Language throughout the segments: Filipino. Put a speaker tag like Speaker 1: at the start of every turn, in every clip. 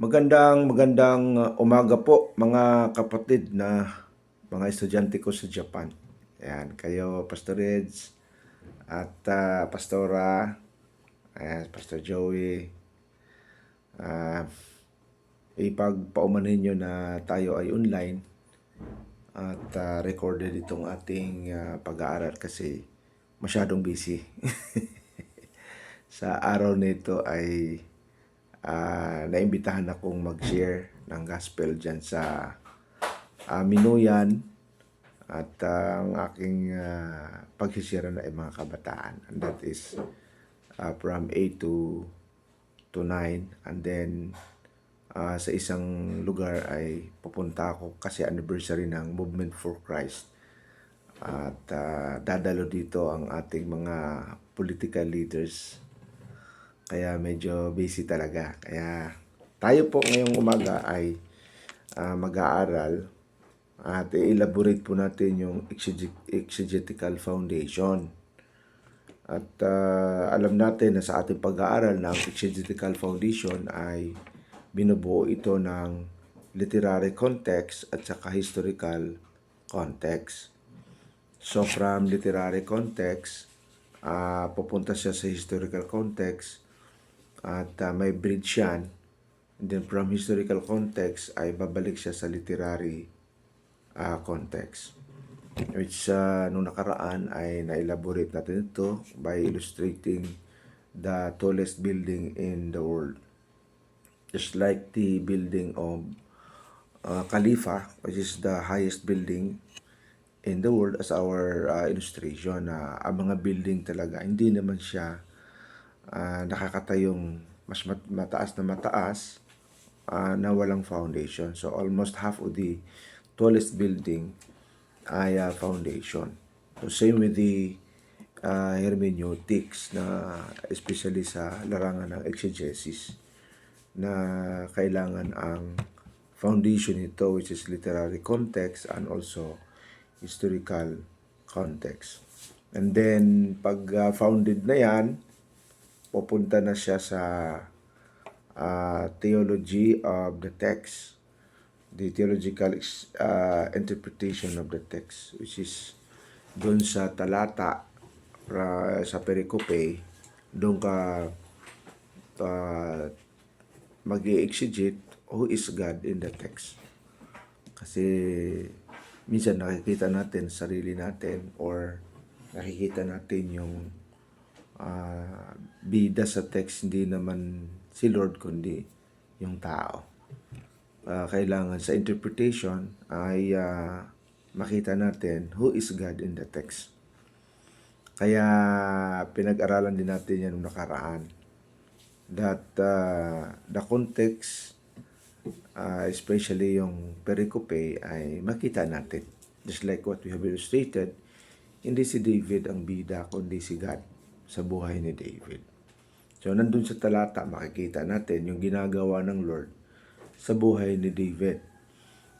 Speaker 1: Magandang umaga po mga kapatid na mga estudyante ko sa Japan. Ayan, kayo Pastor Reds at Pastora, Pastor Joey. Ipagpaumanhin nyo na tayo ay online at recorded itong ating pag-aaral kasi masyadong busy. Sa araw nito ay naimbitahan akong mag-share ng gospel dyan sa Minuyan at ang aking pagsisira na ay mga kabataan, and that is from 8 to 9, and then sa isang lugar ay pupunta ako kasi anniversary ng Movement for Christ at dadalo dito ang ating mga political leaders, kaya medyo busy talaga. Kaya tayo po ngayong umaga ay mag-aaral at i-elaborate po natin yung exegetical foundation. At alam natin na sa ating pag-aaral ng exegetical foundation ay binubuo ito ng literary context at saka historical context. So from literary context, pupunta siya sa historical context at may bridge yan. And then from historical context ay babalik siya sa literary context, which nung nakaraan ay na-elaborate natin ito by illustrating the tallest building in the world. Just like the building of Khalifa, which is the highest building in the world, as our illustration na ang mga building talaga, hindi naman siya nakakatayong mas mataas na walang foundation. So almost half of the tallest building ay foundation. So same with the hermeneutics, na especially sa larangan ng exegesis, na kailangan ang foundation nito, which is literary context and also historical context. And then pag founded na yan, pupunta na siya sa theology of the text, the theological interpretation of the text, which is doon sa talata sa pericope, doon ka mag-i-exegete who is God in the text. Kasi minsan nakikita natin sarili natin or nakikita natin yung bida sa text, hindi naman si Lord kundi yung tao. Kailangan sa interpretation ay makita natin who is God in the text. Kaya pinag-aralan din natin yan nung nakaraan, that the context, especially yung pericope, ay makita natin. Just like what we have illustrated, hindi si David ang bida kundi si God sa buhay ni David. So nandun sa talata makikita natin yung ginagawa ng Lord sa buhay ni David.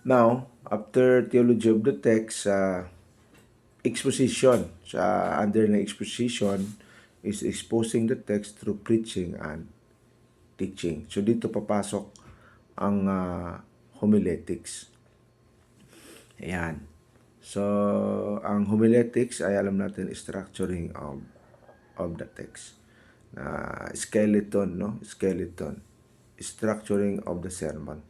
Speaker 1: Now, after theology of the text, exposition. Under na exposition is exposing the text through preaching and teaching. So dito papasok ang homiletics. Ayan. So ang homiletics ay alam natin structuring of the text. Skeleton, structuring of the sermon.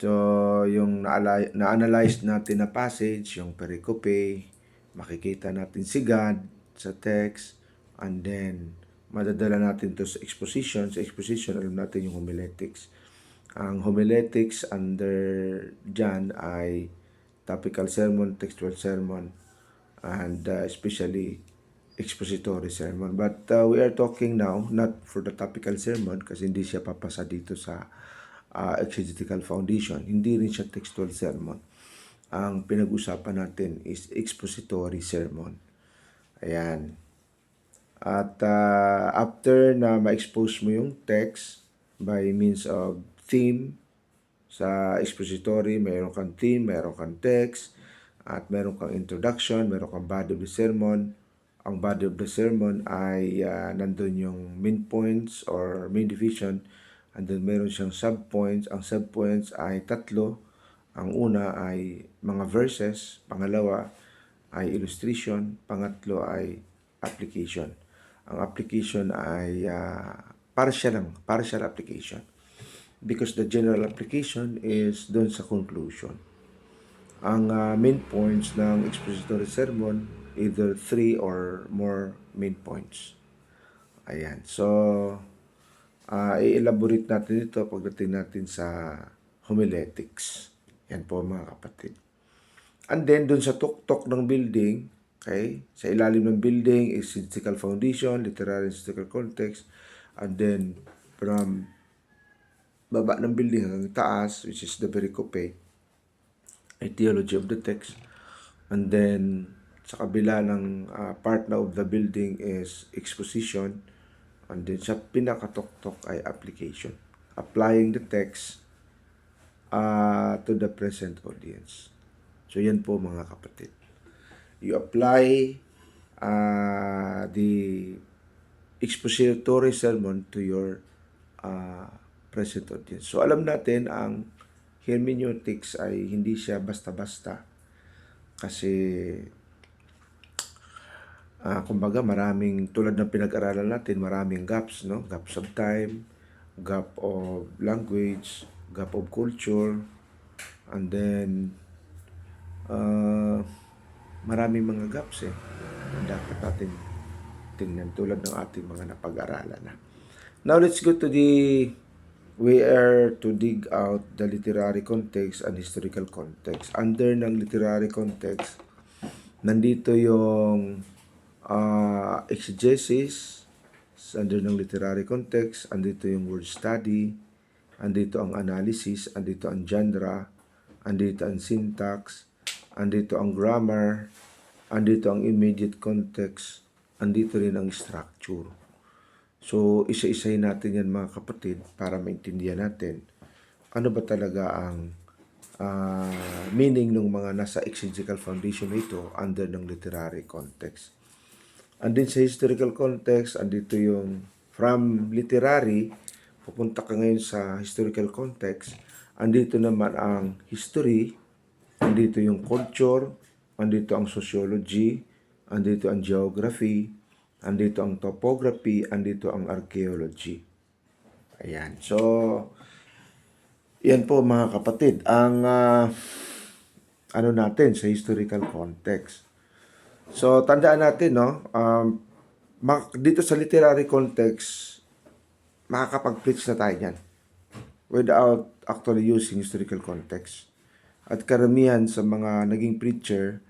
Speaker 1: So yung na-analyze natin na passage, yung pericope, makikita natin si God sa text, and then madadala natin to sa exposition. Sa exposition, alam natin yung homiletics. Ang homiletics under dyan ay topical sermon, textual sermon, and especially expository sermon. But we are talking now not for the topical sermon kasi hindi siya papasa dito sa exegetical foundation. Hindi rin siya textual sermon. Ang pinag-usapan natin is expository sermon. Ayan. At after na ma-expose mo yung text by means of theme, sa expository, mayroon kang theme, mayroon kang text, at mayroon kang introduction, mayroon kang body of the sermon. Ang body of the sermon ay nandun yung main points or main division And then meron siyang subpoints. Ang subpoints ay tatlo. Ang una ay mga verses, pangalawa ay illustration, pangatlo ay application. Ang application ay partial application. Because the general application is doon sa conclusion. Ang main points ng expository sermon, either 3 or more main points. Ayan. So, i-elaborate natin ito pagdating natin sa homiletics. Yan po mga kapatid. And then, dun sa tuktok ng building, okay, sa ilalim ng building is syntaxical foundation, literary and syntaxical context, and then from baba ng building hanggang taas, which is the pericope, ay theology of the text, and then sa kabila ng part na of the building is exposition, and then sa pinakatuktok ay application, applying the text to the present audience. So yan po mga kapatid. You apply the expository sermon to your present audience. So alam natin ang hermeneutics ay hindi siya basta-basta. Kasi kumbaga maraming, tulad ng pinag-aralan natin, maraming gaps, no? Gaps of time, gap of language, gap of culture, and then maraming mga gaps dapat natin tingnan tulad ng ating mga napag-aralan na. Now let's go to we are to dig out the literary context and historical context. Under ng literary context, nandito yung exegesis. Under ng literary context, andito yung word study, andito ang analysis, andito ang genre, andito ang syntax, andito ang grammar, andito ang immediate context, andito rin ang structure. So, isa-isahin natin yan mga kapatid para maintindihan natin ano ba talaga ang meaning ng mga nasa exegetical foundation ito under ng literary context. And then sa historical context, andito yung from literary, pupunta ka ngayon sa historical context, andito naman ang history, andito yung culture, andito ang sociology, andito ang geography, andito ang topography, andito ang archaeology. Ayan. So, yan po mga kapatid, ang ano natin sa historical context. So, tandaan natin, no? Dito sa literary context, makakapag-preach na tayo yan without actually using historical context. At karamihan sa mga naging preacher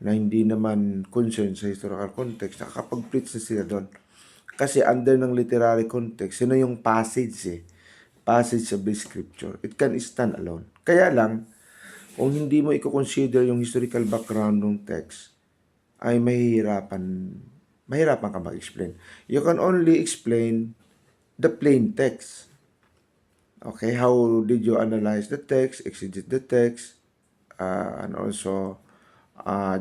Speaker 1: na hindi naman concerned sa historical context, nakakapag-preach na sila doon. Kasi under ng literary context, sino yung passage Passage of the scripture. It can stand alone. Kaya lang, kung hindi mo i-consider yung historical background ng text, ay mahirapan ka mag-explain. You can only explain the plain text. Okay, how did you analyze the text, exegete the text, and also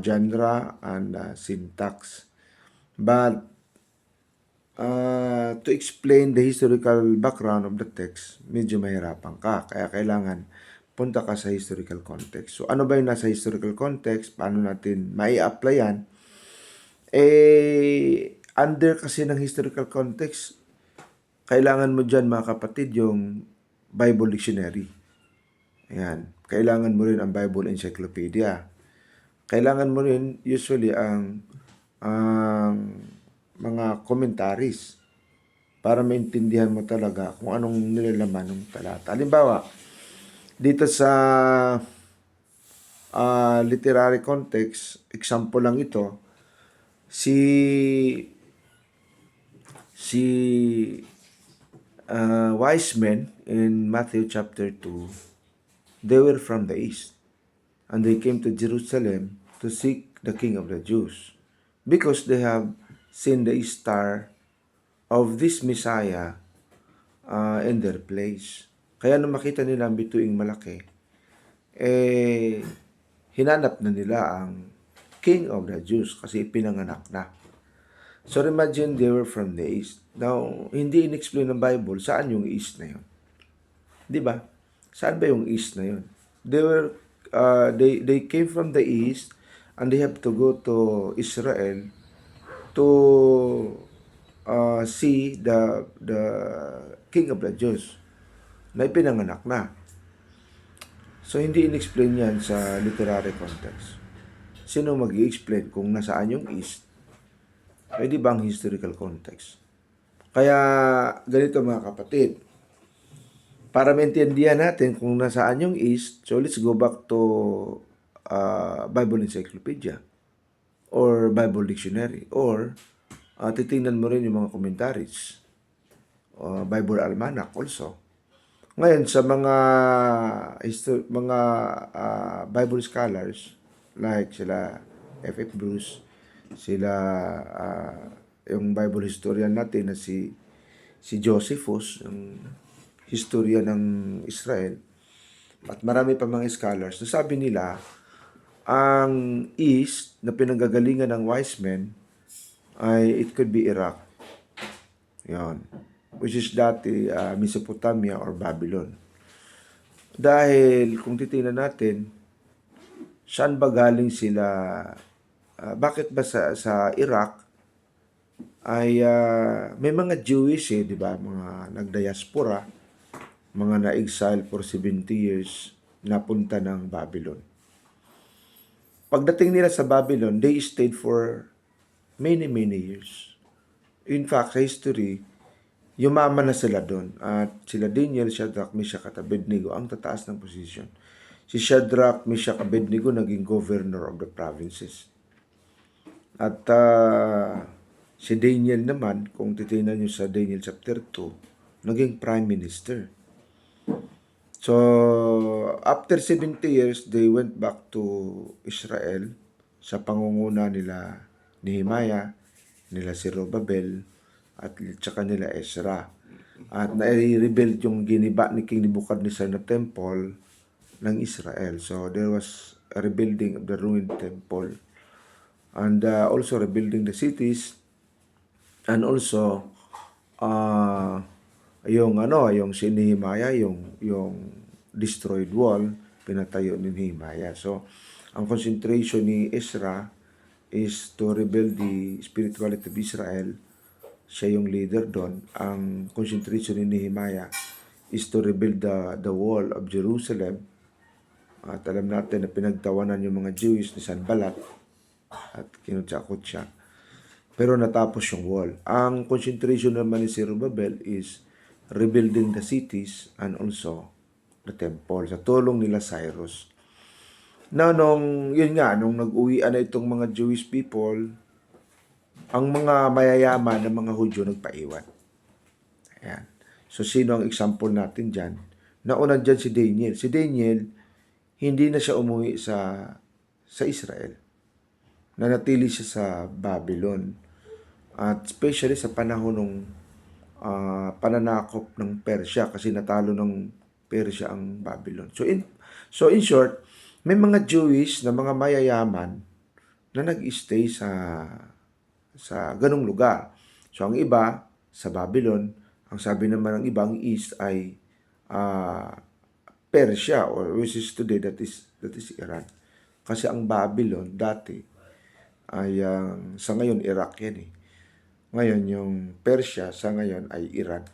Speaker 1: genre and syntax. But to explain the historical background of the text, medyo mahirapan ka. Kaya kailangan punta ka sa historical context. So ano ba yung nasa historical context? Paano natin mai-apply yan? Under kasi ng historical context, kailangan mo dyan mga kapatid yung Bible Dictionary. Ayan. Kailangan mo rin ang Bible Encyclopedia. Kailangan mo rin usually ang mga commentaries para maintindihan mo talaga kung anong nilalaman ng talata. Halimbawa, dito sa literary context, example lang ito, si wise men in Matthew chapter 2, they were from the east, and they came to Jerusalem to seek the King of the Jews, because they have seen the star of this Messiah in their place. Kaya nung makita nila ang bituing malaki, hinanap na nila ang King of the Jews kasi ipinanganak na. So imagine they were from the east. Now, hindi in-explain ng Bible saan yung east na yun. Di ba? Saan ba yung east na yun? They came from the east and they have to go to Israel to see the king of the Jews na ipinanganak na. So, hindi in-explain yan sa literary context. Sino mag-i-explain kung nasaan yung east? Eh, di ba ang historical context? Kaya, ganito mga kapatid, para maintindihan natin kung nasaan yung east, so let's go back to Bible Encyclopedia or Bible Dictionary or titingnan mo rin yung mga commentaries. Bible Almanac also. Ngayon, sa mga Bible scholars, like sila F.F. Bruce, sila yung Bible historian natin na si Josephus, yung historian ng Israel, at marami pa mga scholars, nasabi nila, ang east na pinanggagalingan ng wise men ay it could be Iraq. Yan. Which is dati Mesopotamia or Babylon. Dahil kung titingnan natin, saan ba galing sila, bakit ba sa Iraq ay may mga Jewish di ba, mga nagdiaspora, mga na-exile for 70 years, napunta ng Babylon. Pagdating nila sa Babylon, they stayed for many years. In fact, sa history, yumaman na sila doon. At sila Daniel, Shadrach, Meshach at Abednego ang tataas ng position. Si Shadrach, Meshach, Abednego naging governor of the provinces. At si Daniel naman, kung titingnan nyo sa Daniel chapter 2, naging prime minister. So, after 70 years, they went back to Israel sa pangunguna nila Nehemiah, nila Zerubbabel, at saka nila Ezra. At na-rebuild yung giniba ni King Nebuchadnezzar na temple ng Israel. So, there was a rebuilding of the ruined temple. And also rebuilding the cities. And also, yung si Nehemiah, yung destroyed wall, pinatayo ni Nehemiah. So, ang concentration ni Ezra is to rebuild the spirituality of Israel. Siya yung leader doon. Ang concentration ni Nehemiah is to rebuild the wall of Jerusalem. At alam natin na pinagtawanan yung mga Jewish ni Sanballat at kinutsakot siya. Pero natapos yung wall. Ang concentration naman ni Zerubbabel is rebuilding the cities and also the temple sa tulong nila Cyrus. Now, nung nag-uwian na itong mga Jewish people, ang mga mayayaman ng mga Hudyo nagpaiwan. Ayan. So, sino ang example natin dyan? Nauna dyan si Daniel. Si Daniel, hindi na siya umuwi sa Israel. Nanatili siya sa Babylon. At especially sa panahon ng pananakop ng Persia kasi natalo ng Persia ang Babylon. So in short, may mga Jewish na mga mayayaman na nag-stay sa ganung lugar. So ang iba sa Babylon, ang sabi naman ng ibang east ay Persia, or which is today that is Iran. Kasi ang Babylon dati ay sa ngayon Iraq yan eh. Ngayon yung Persia sa ngayon ay Iran.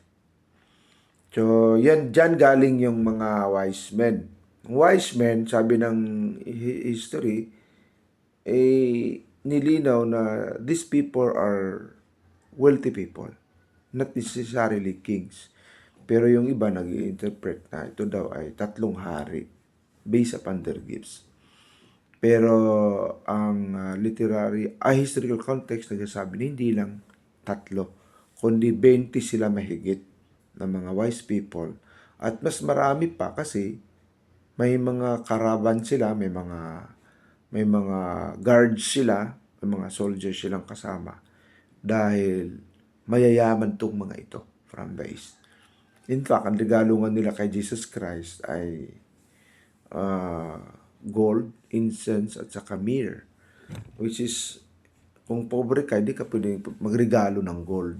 Speaker 1: So dyan galing yung mga wise men. Wise men, sabi ng history, nilinaw na these people are wealthy people, not necessarily kings. Pero yung iba nag-i-interpret na ito daw ay 3 hari based upon their gifts. Pero ang historical context nagsasabi na hindi lang 3, kundi 20 sila mahigit na mga wise people. At mas marami pa kasi may mga caravan sila, may mga guards sila, may mga soldiers silang kasama. Dahil mayayaman tong mga ito from the east. In fact, ang regalungan nila kay Jesus Christ ay gold, incense, at saka myrrh. Which is, kung pobre ka, hindi ka pwede magregalo ng gold.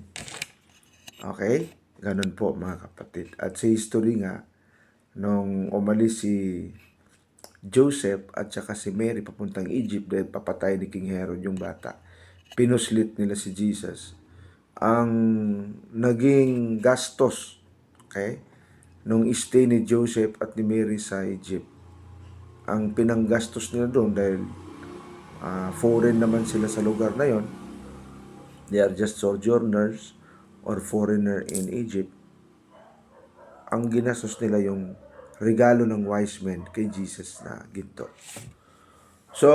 Speaker 1: Okay? Ganun po mga kapatid. At sa history nga, nung umalis si Joseph at saka si Mary papuntang Egypt dahil papatay ni King Herod yung bata. Pinuslit nila si Jesus. Ang naging gastos, okay, nung stay ni Joseph at ni Mary sa Egypt, ang pinanggastos nila doon dahil foreign naman sila sa lugar na yon. They are just sojourners or foreigner in Egypt. Ang ginastos nila yung regalo ng wise men kay Jesus na ginto. So,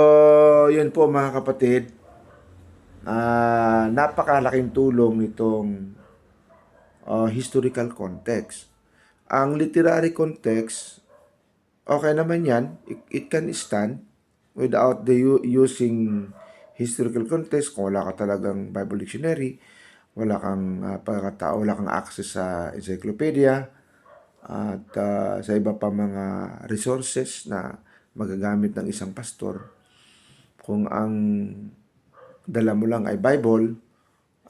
Speaker 1: yun po mga kapatid. Napakalaking tulong nitong historical context. Ang literary context, okay naman yan. It can stand without using historical context. Kung wala ka talagang Bible Dictionary, wala kang pagkatao, wala kang access sa encyclopedia, at sa iba pa mga resources na magagamit ng isang pastor. Kung ang dala mo lang ay Bible,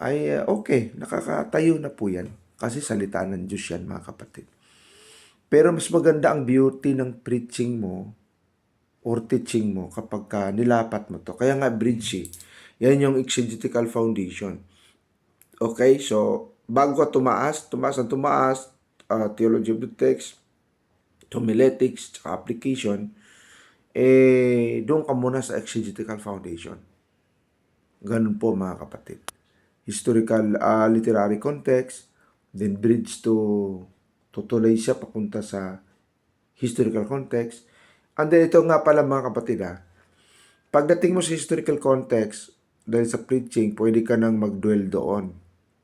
Speaker 1: ay okay, nakakatayo na po yan. Kasi salita ng Diyos yan, mga kapatid. Pero mas maganda ang beauty ng preaching mo or teaching mo kapag nilapat mo to. Kaya nga bridge, yan yung exegetical foundation. Okay, so bago ka tumaas, theology of the text, homiletics, application, doon ka muna sa exegetical foundation. Ganun po mga kapatid. Historical, literary context, then bridge to tutuloy siya papunta sa historical context. And then ito nga pala mga kapatid pagdating mo sa historical context, dahil sa preaching, pwede ka nang mag-dwell doon.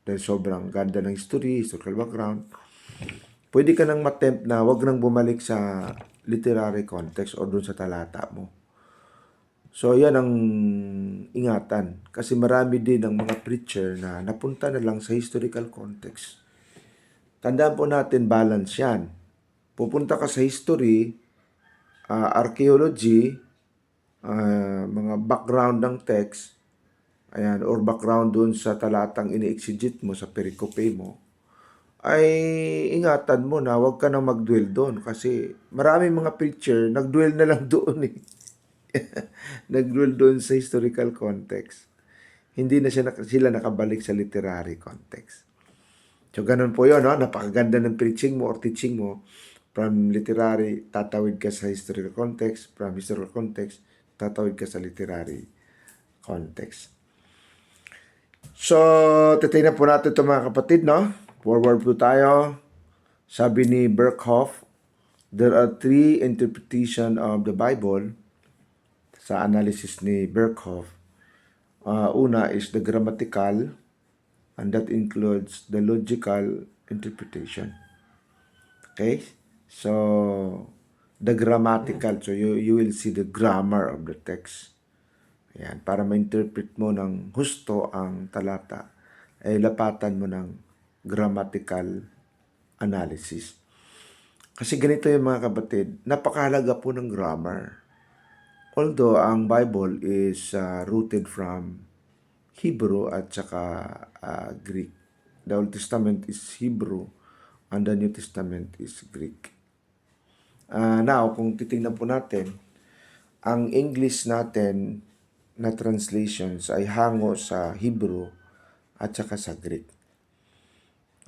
Speaker 1: Dahil sobrang ganda ng history, historical background. Pwede ka nang matempt na wag nang bumalik sa literary context o doon sa talata mo. So, yan ang ingatan. Kasi marami din ng mga preacher na napunta na lang sa historical context. Tandaan po natin, balance yan. Pupunta ka sa history, archaeology, mga background ng text, ayan, or background dun sa talatang ini-exegete mo, sa pericope mo, ay ingatan mo na huwag ka nang mag-dwell doon. Kasi maraming mga preacher, nag-dwell na lang doon nag-dwell doon sa historical context. Hindi na sila nakabalik sa literary context. So, ganun po yun, no? Napakaganda ng preaching mo or teaching mo. From literary, tatawid ka sa historical context. From historical context, tatawid ka sa literary context. So, titignan po natin ito mga kapatid, no? Forward po tayo. Sabi ni Berkhoff, there are three interpretation of the Bible sa analysis ni Berkhoff. Una is the grammatical, and that includes the logical interpretation. Okay? So, the grammatical. So, you will see the grammar of the text. Ayan, para ma-interpret mo ng husto ang talata, ay lapatan mo ng grammatical analysis. Kasi ganito yung mga kapatid, napakahalaga po ng grammar. Although ang Bible is rooted from Hebrew at saka Greek. The Old Testament is Hebrew and the New Testament is Greek. Now, kung titingnan po natin, ang English natin na translations ay hango sa Hebrew at saka sa Greek.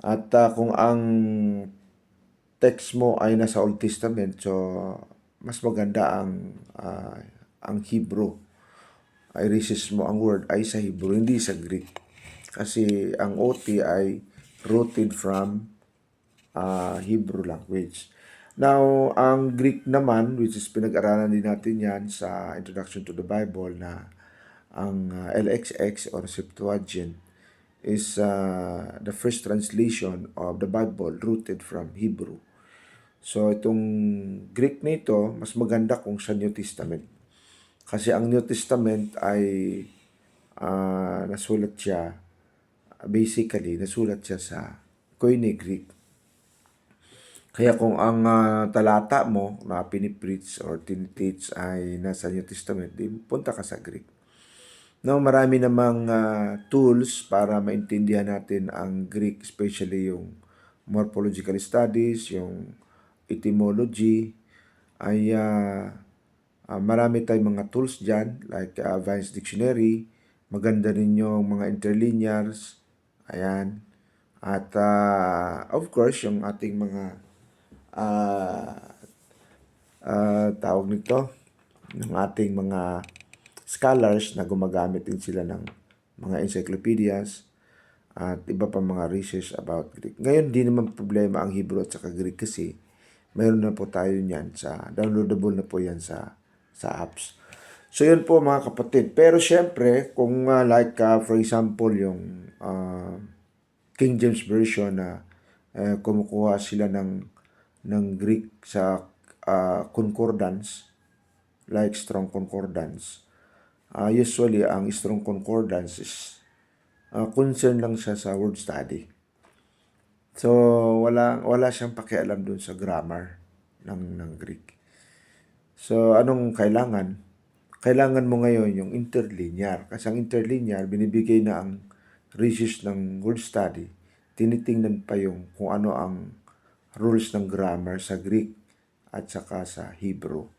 Speaker 1: At kung ang text mo ay nasa Old Testament, so mas maganda ang Hebrew. Irisis mo ang word ay sa Hebrew, hindi sa Greek. Kasi ang OT ay rooted from Hebrew language. Now, ang Greek naman, which is pinag-aralan din natin yan sa Introduction to the Bible, na ang LXX or Septuagint is the first translation of the Bible rooted from Hebrew. So, itong Greek nito, mas maganda kung sa New Testament. Kasi ang New Testament ay nasulat siya sa Koine Greek. Kaya kung ang talata mo na pinipreach or tiniteach ay nasa New Testament, di punta ka sa Greek. Now, marami namang tools para maintindihan natin ang Greek, especially yung morphological studies, yung etymology, ay marami tayong mga tools dyan, like Vine's Dictionary. Maganda rin yung mga interlinears. Ayan. At of course, yung ating mga uh, tawag nito, ng ating mga scholars na gumagamit din sila ng mga encyclopedias at iba pa mga research about Greek. Ngayon, di naman problema ang Hebrew at saka Greek kasi mayroon na po tayo niyan downloadable na po yan sa apps. So, yun po mga kapatid. Pero syempre, kung for example, yung King James Version na kumukuha sila ng Greek sa concordance, like Strong Concordance. Usually, ang Strong Concordance is concern lang siya sa word study. So, wala siyang pakialam dun sa grammar ng Greek. So, anong kailangan? Kailangan mo ngayon yung interlinear. Kasi ang interlinear, binibigay na ang research ng word study. Tinitingnan pa yung kung ano ang rules ng grammar sa Greek at saka sa Hebrew.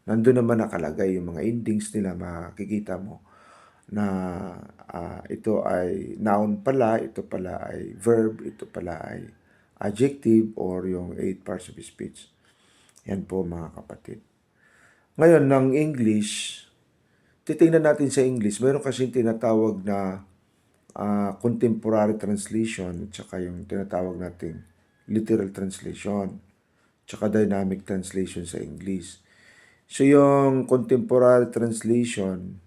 Speaker 1: Nandun naman nakalagay yung mga endings nila, makikita mo na ito ay noun pala, ito pala ay verb, ito pala ay adjective or yung 8 parts of speech. Yan po mga kapatid. Ngayon, ng English, titingnan natin sa English, meron kasing tinatawag na contemporary translation at saka yung tinatawag nating literal translation tsaka dynamic translation sa English. So, yung contemporary translation,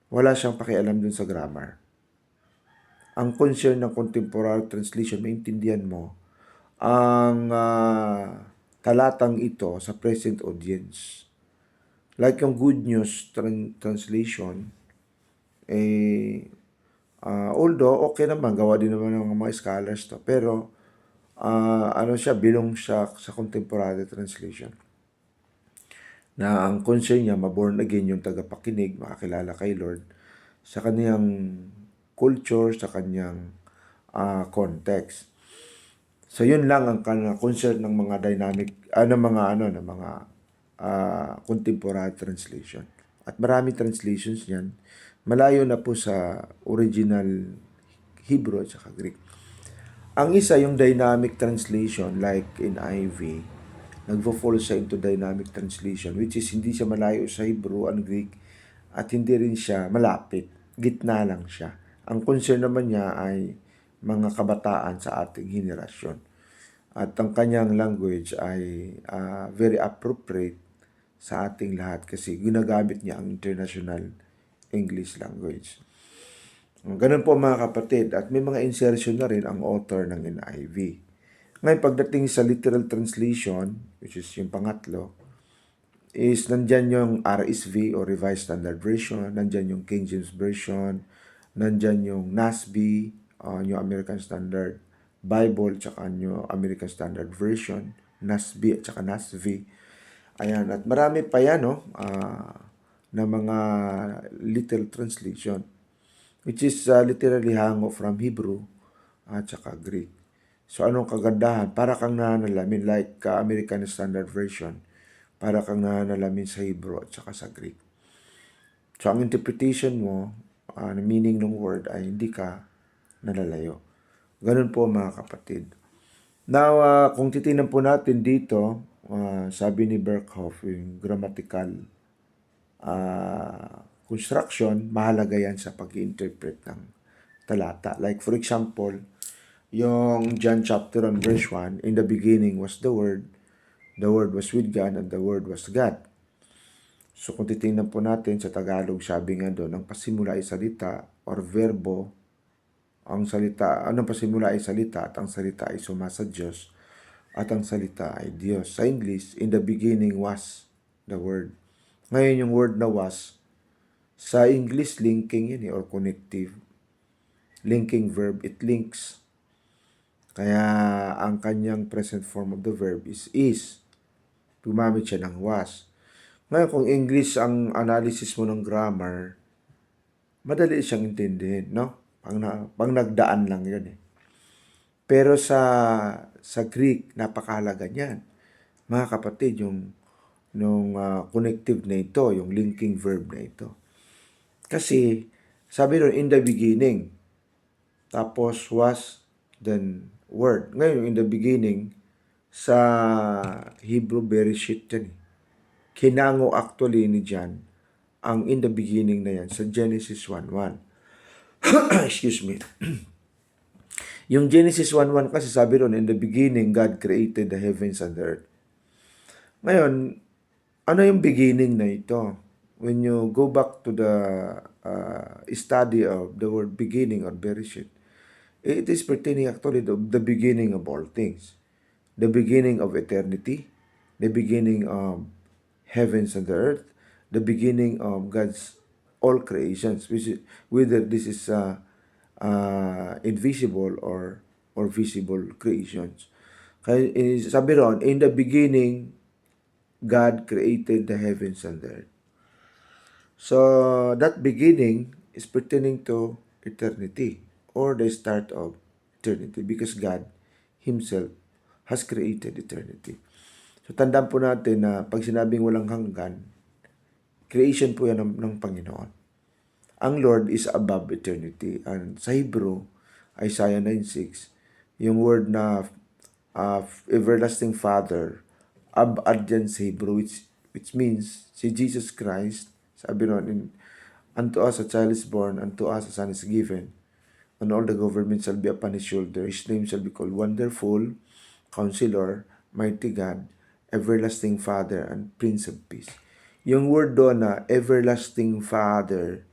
Speaker 1: wala siyang pakialam dun sa grammar. Ang concern ng contemporary translation, maintindihan mo, ang talatang ito sa present audience. Like yung Good News translation, although okay naman, gawa din naman ng mga scholars to, pero bilong siya sa contemporary translation. Na ang concern niya, maborn again yung tagapakinig, makakilala kay Lord, sa kaniyang culture, sa kaniyang context. So yun lang ang concern ng mga dynamic, ng mga contemporary translation. At marami translations niyan. Malayo na po sa original Hebrew at saka Greek. Ang isa, yung dynamic translation, like in NIV, nagfo-fall siya into dynamic translation, which is hindi siya malayo sa Hebrew and Greek at hindi rin siya malapit. Gitna lang siya. Ang concern naman niya ay mga kabataan sa ating henerasyon. At ang kanyang language ay very appropriate sa ating lahat kasi ginagamit niya ang international English language. Ganun po mga kapatid. At may mga insertion na rin ang author ng NIV. Ngayon, pagdating sa literal translation, which is yung pangatlo, is nandyan yung RSV or Revised Standard Version, nandyan yung King James Version, nandyan yung NASB, New American Standard Bible, tsaka New American Standard Version, NASB at saka NASV. Ayan, at marami pa yan, na mga literal translation, which is literally hango from Hebrew at saka Greek. So, anong kagandahan? Para kang nanalamin, like American Standard Version, para kang nanalamin sa Hebrew at saka sa Greek. So, ang interpretation mo, meaning ng word ay hindi ka nalalayo. Ganun po mga kapatid. Now, kung titingnan po natin dito, sabi ni Berkhoff, yung grammatical construction, mahalaga yan sa pag-interpret ng talata. Like for example, yung John chapter 1 verse 1, in the beginning was the Word was with God, and the Word was God. So kung titingnan po natin sa Tagalog, sabi nga doon, ang pasimula ay salita or verbo, ang pasimula ay salita at ang salita ay suma sa Diyos at ang salita ay Diyos. Sa English, in the beginning was the Word. Ngayon yung word na was, sa English, linking yun or connective. Linking verb, it links. Kaya ang kanyang present form of the verb is. Gumamit siya ng was. Ngayon, kung English ang analysis mo ng grammar, madali siyang intindihin, no? Pang nagdaan lang yun eh. Pero sa Greek, napakahalaga niyan. mga kapatid, nung connective na ito, yung linking verb na ito. Kasi, sabi doon, in the beginning, tapos was, then word. Ngayon, in the beginning, sa Hebrew, Bereshit yan. Kinango actually ni John ang in the beginning na yan sa Genesis 1:1. Excuse me. Yung Genesis 1:1 kasi sabi doon, in the beginning, God created the heavens and the earth. Ngayon, ano yung beginning na ito? When you go back to the study of the word beginning or Bereshit, it is pertaining actually to the beginning of all things. The beginning of eternity, the beginning of heavens and the earth, the beginning of God's all creations, which is, whether this is invisible or visible creations. Kaya sabi ron, in the beginning, God created the heavens and the earth. So, that beginning is pertaining to eternity or the start of eternity because God Himself has created eternity. So, tandaan po natin na pag sinabing walang hanggan, creation po yan ng Panginoon. Ang Lord is above eternity. And sa Hebrew, Isaiah 9:6, yung word na everlasting Father, abad yan sa Hebrew, which means si Jesus Christ, sabi ron, unto us a child is born, unto us a son is given, and all the government shall be upon his shoulder. His name shall be called Wonderful, Counselor, Mighty God, Everlasting Father, and Prince of Peace. Yung word doon na Everlasting Father,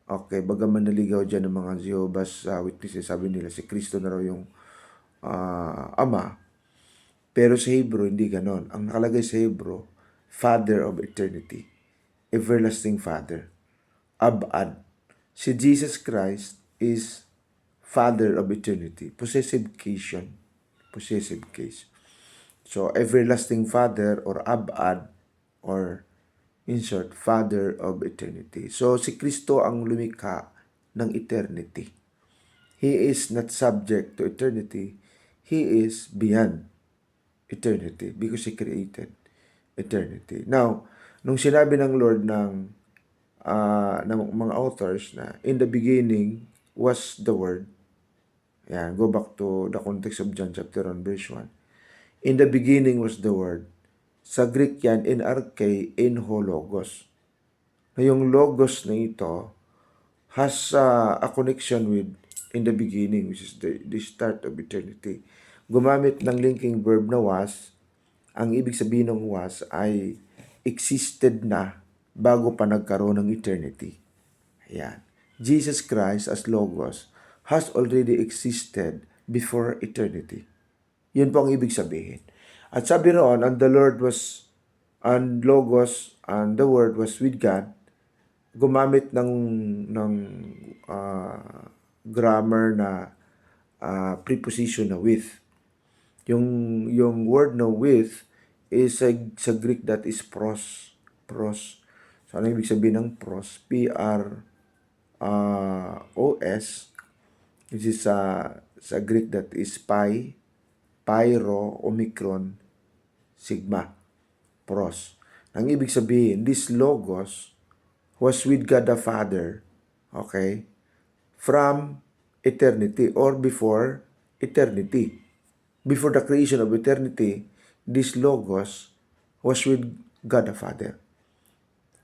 Speaker 1: okay, bagaman naligaw dyan ng mga Jehovah's Witnesses, sabi nila si Kristo na raw yung Ama. Pero sa Hebrew, hindi ganon. Ang nakalagay sa Hebrew, Father of Eternity. Everlasting Father. Abad. Si Jesus Christ is Father of Eternity. Possessive case yun. Possessive case. So, Everlasting Father or Abad or in short, Father of Eternity. So, si Kristo ang lumikha ng eternity. He is not subject to eternity. He is beyond eternity because He created eternity. Now, nung sinabi ng Lord ng mga authors na in the beginning was the Word, yan, go back to the context of John chapter 1 verse 1. In the beginning was the Word. Sa Greek yan, in arche, in ho logos. Na yung logos na ito has a connection with in the beginning, which is the start of eternity. Gumamit ng linking verb na was, ang ibig sabihin ng was ay existed na bago pa nagkaroon ng eternity. Ayan. Jesus Christ as Logos has already existed before eternity. Yun po ang ibig sabihin. At sabi roon, and the Lord was, and Logos, and the Word was with God, gumamit ng grammar na preposition na with. Yung word na with is sa Greek that is pros. Pros. So, ano ibig sabihin ng pros? P-R-O-S, which is sa Greek that is pi, pyro, omicron, sigma. Pros. Ang ibig sabihin, this Logos was with God the Father, okay, from eternity or before eternity. Before the creation of eternity, this Logos was with God the Father.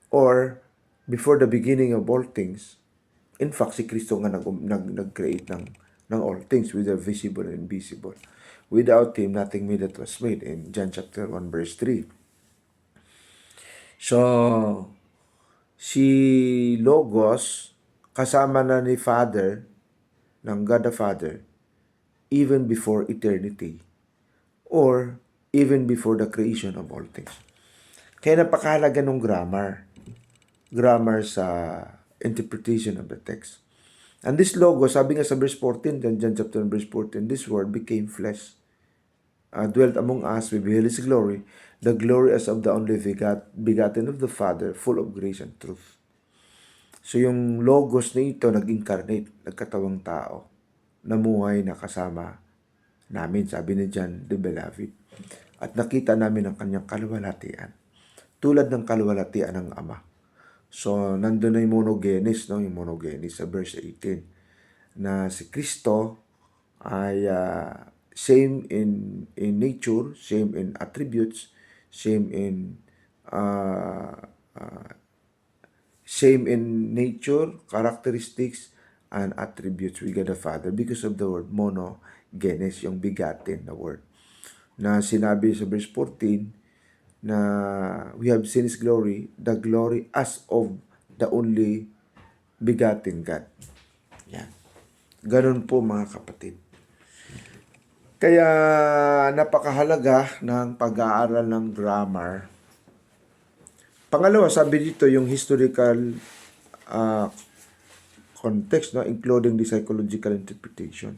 Speaker 1: Or, before the beginning of all things, in fact, si Kristo nga nag-create ng all things, whether visible and invisible. Without Him, nothing made that was made, in John chapter 1 verse 3. So, si Logos, kasama na ni Father, ng God the Father, even before eternity, or even before the creation of all things. Kaya napakahalaga ng grammar sa interpretation of the text. And this Logos, sabi nga sa verse 14, John chapter 1 verse 14, this Word became flesh, dwelt among us, we beheld His glory, the glory as of the only begotten of the Father, full of grace and truth. So yung Logos na ito nag-incarnate, nagkatawang tao, namuhay na kasama namin, sabi ni John the Beloved. at nakita namin ang kanyang kaluwalhatian. Tulad ng kaluwalhatian ng Ama. So, nandun na yung monogenes, no? Yung monogenes sa verse 18. Na si Kristo ay same in nature, same in attributes, same in characteristics, and attributes with God the Father because of the word monogenes, yung bigatin na word. Na sinabi sa verse 14 na we have seen His glory, the glory as of the only begotten God. Yan. Ganun po mga kapatid. Kaya napakahalaga ng pag-aaral ng grammar. Pangalawa, sabi dito yung historical context, no, including the psychological interpretation.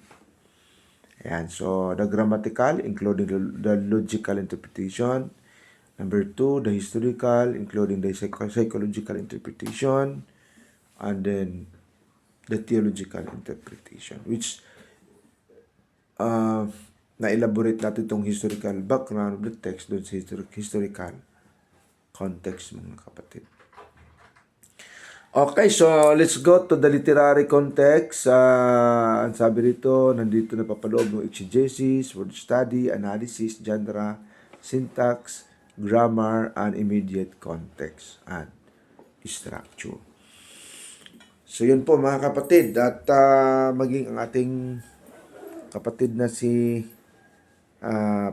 Speaker 1: Ayan, so the grammatical, including the logical interpretation. Number 2, the historical, including the psychological interpretation. And then the theological interpretation, which na-elaborate natin itong historical background of the text doon sa historical context, mga kapatid. Okay, so let's go to the literary context. Ang sabi dito, nandito na papaloob ng exegesis, word study, analysis, genre, syntax, grammar, and immediate context, and structure. So yun po mga kapatid, at maging ang ating kapatid na si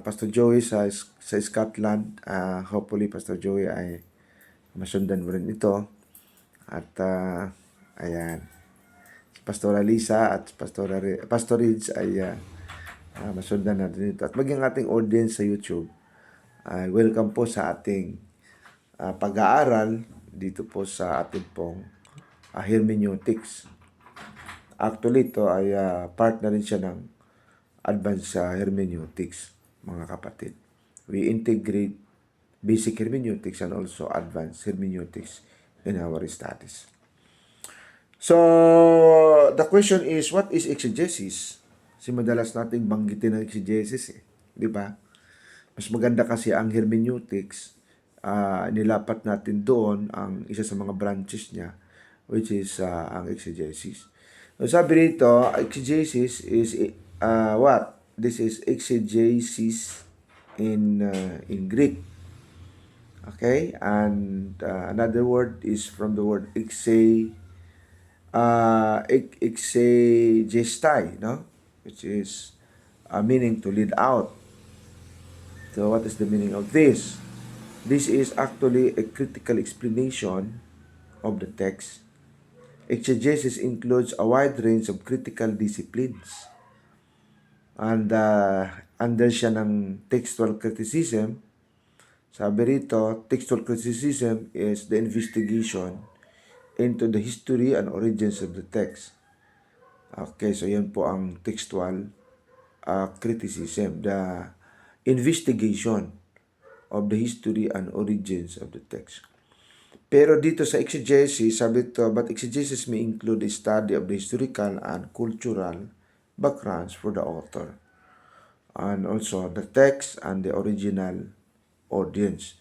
Speaker 1: Pastor Joey sa Scotland, hopefully Pastor Joey ay masundan mo rin ito. At ayan, Pastora Lisa at Pastor Ridge ay masundan natin ito. At maging ating audience sa YouTube, welcome po sa ating pag-aaral dito po sa ating pong hermeneutics. Actually, ito ay part na rin siya ng advanced hermeneutics, mga kapatid. We integrate basic hermeneutics and also advanced hermeneutics in our studies. So, the question is, what is exegesis? Kasi madalas nating banggitin ang exegesis, di ba? Mas maganda kasi ang hermeneutics, nilapat natin doon ang isa sa mga branches niya, which is ang exegesis. So, sabi dito, exegesis is what? This is exegesis in Greek. Okay, and another word is from the word exegestai, no? Which is meaning to lead out. So what is the meaning of this? This is actually a critical explanation of the text. Exegesis includes a wide range of critical disciplines. And under siya ng textual criticism. Sabi rito, textual criticism is the investigation into the history and origins of the text. Okay, so yan po ang textual criticism, the investigation of the history and origins of the text. Pero dito sa exegesis, sabi ito, but exegesis may include a study of the historical and cultural backgrounds for the author, and also the text and the original audience.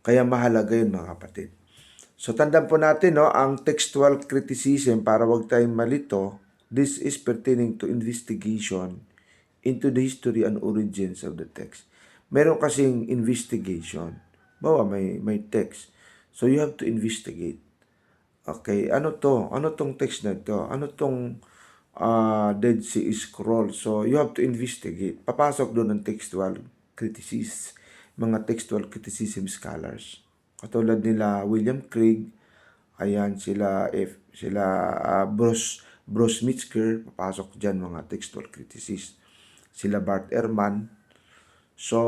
Speaker 1: Kaya mahalaga yun, mga kapatid. So tandaan po natin, no, ang textual criticism, para wag tayong malito, this is pertaining to investigation into the history and origins of the text. Meron kasing investigation. Bawa may text. So you have to investigate. Okay, ano to? Ano tong text na to? Ano tong Dead Sea Scroll? So you have to investigate. Papasok doon ng textual criticism, mga textual criticism scholars. Katulad nila William Craig, ayan sila Bruce Metzger, papasok diyan mga textual criticism. Sila Bart Ehrman. So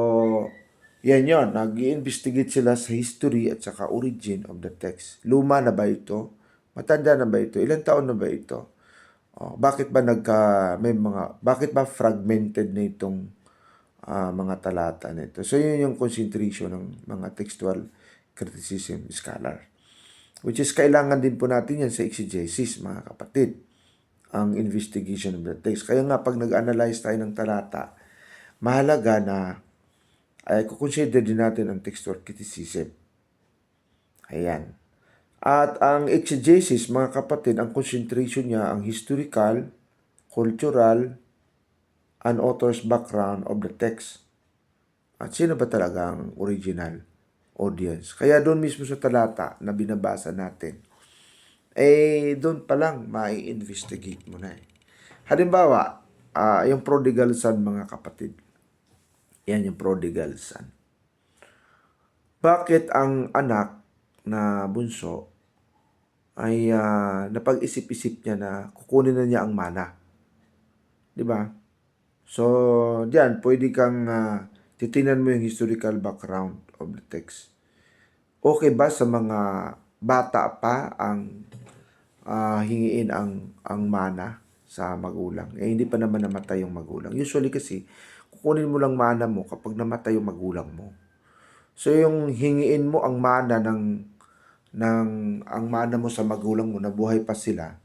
Speaker 1: yan yon, nag-i-investigate sila sa history at saka origin of the text. Luma na ba ito? Matanda na ba ito? Ilang taon na ba ito? Bakit ba fragmented na itong mga talata nito? So yun yung concentration ng mga textual criticism scholar. Which is kailangan din po natin yan sa exegesis, mga kapatid. Ang investigation of the text. Kaya nga pag nag-analyze tayo ng talata, mahalaga na ay kukonsider din natin ang textual criticism. Ayan. At ang exegesis, mga kapatid, ang concentration niya ang historical, cultural, and author's background of the text. At sino ba talaga ang original audience? Kaya doon mismo sa talata na binabasa natin, doon pa lang mai-investigate mo na eh. Halimbawa, yung prodigal son, mga kapatid. Yan yung prodigal son. Bakit ang anak na bunso ay napag-isip-isip niya na kukunin na niya ang mana? Di ba? So, diyan, pwede kang titingnan mo yung historical background of the text. Okay ba sa mga bata pa ang hingiin ang mana sa magulang? Hindi pa naman namatay yung magulang. Usually kasi, kukunin mo lang mana mo kapag namatay yung magulang mo. So, yung hingiin mo ang mana ang mana mo sa magulang mo na buhay pa sila,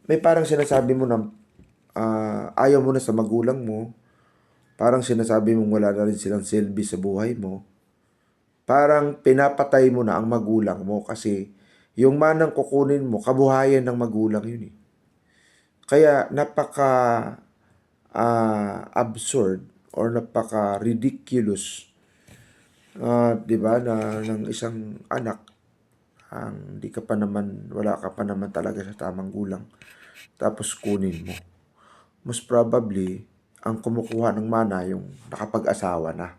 Speaker 1: may parang sinasabi mo na ayaw mo na sa magulang mo, parang sinasabi mong wala na rin silang silbi sa buhay mo, parang pinapatay mo na ang magulang mo kasi yung manang kukunin mo, kabuhayan ng magulang yun eh. Kaya napaka absurd or napaka ridiculous, 'di ba, na ng isang anak ang wala ka pa naman talaga sa tamang gulang, tapos kunin mo. Most probably, ang kumukuha ng mana yung nakapag-asawa na.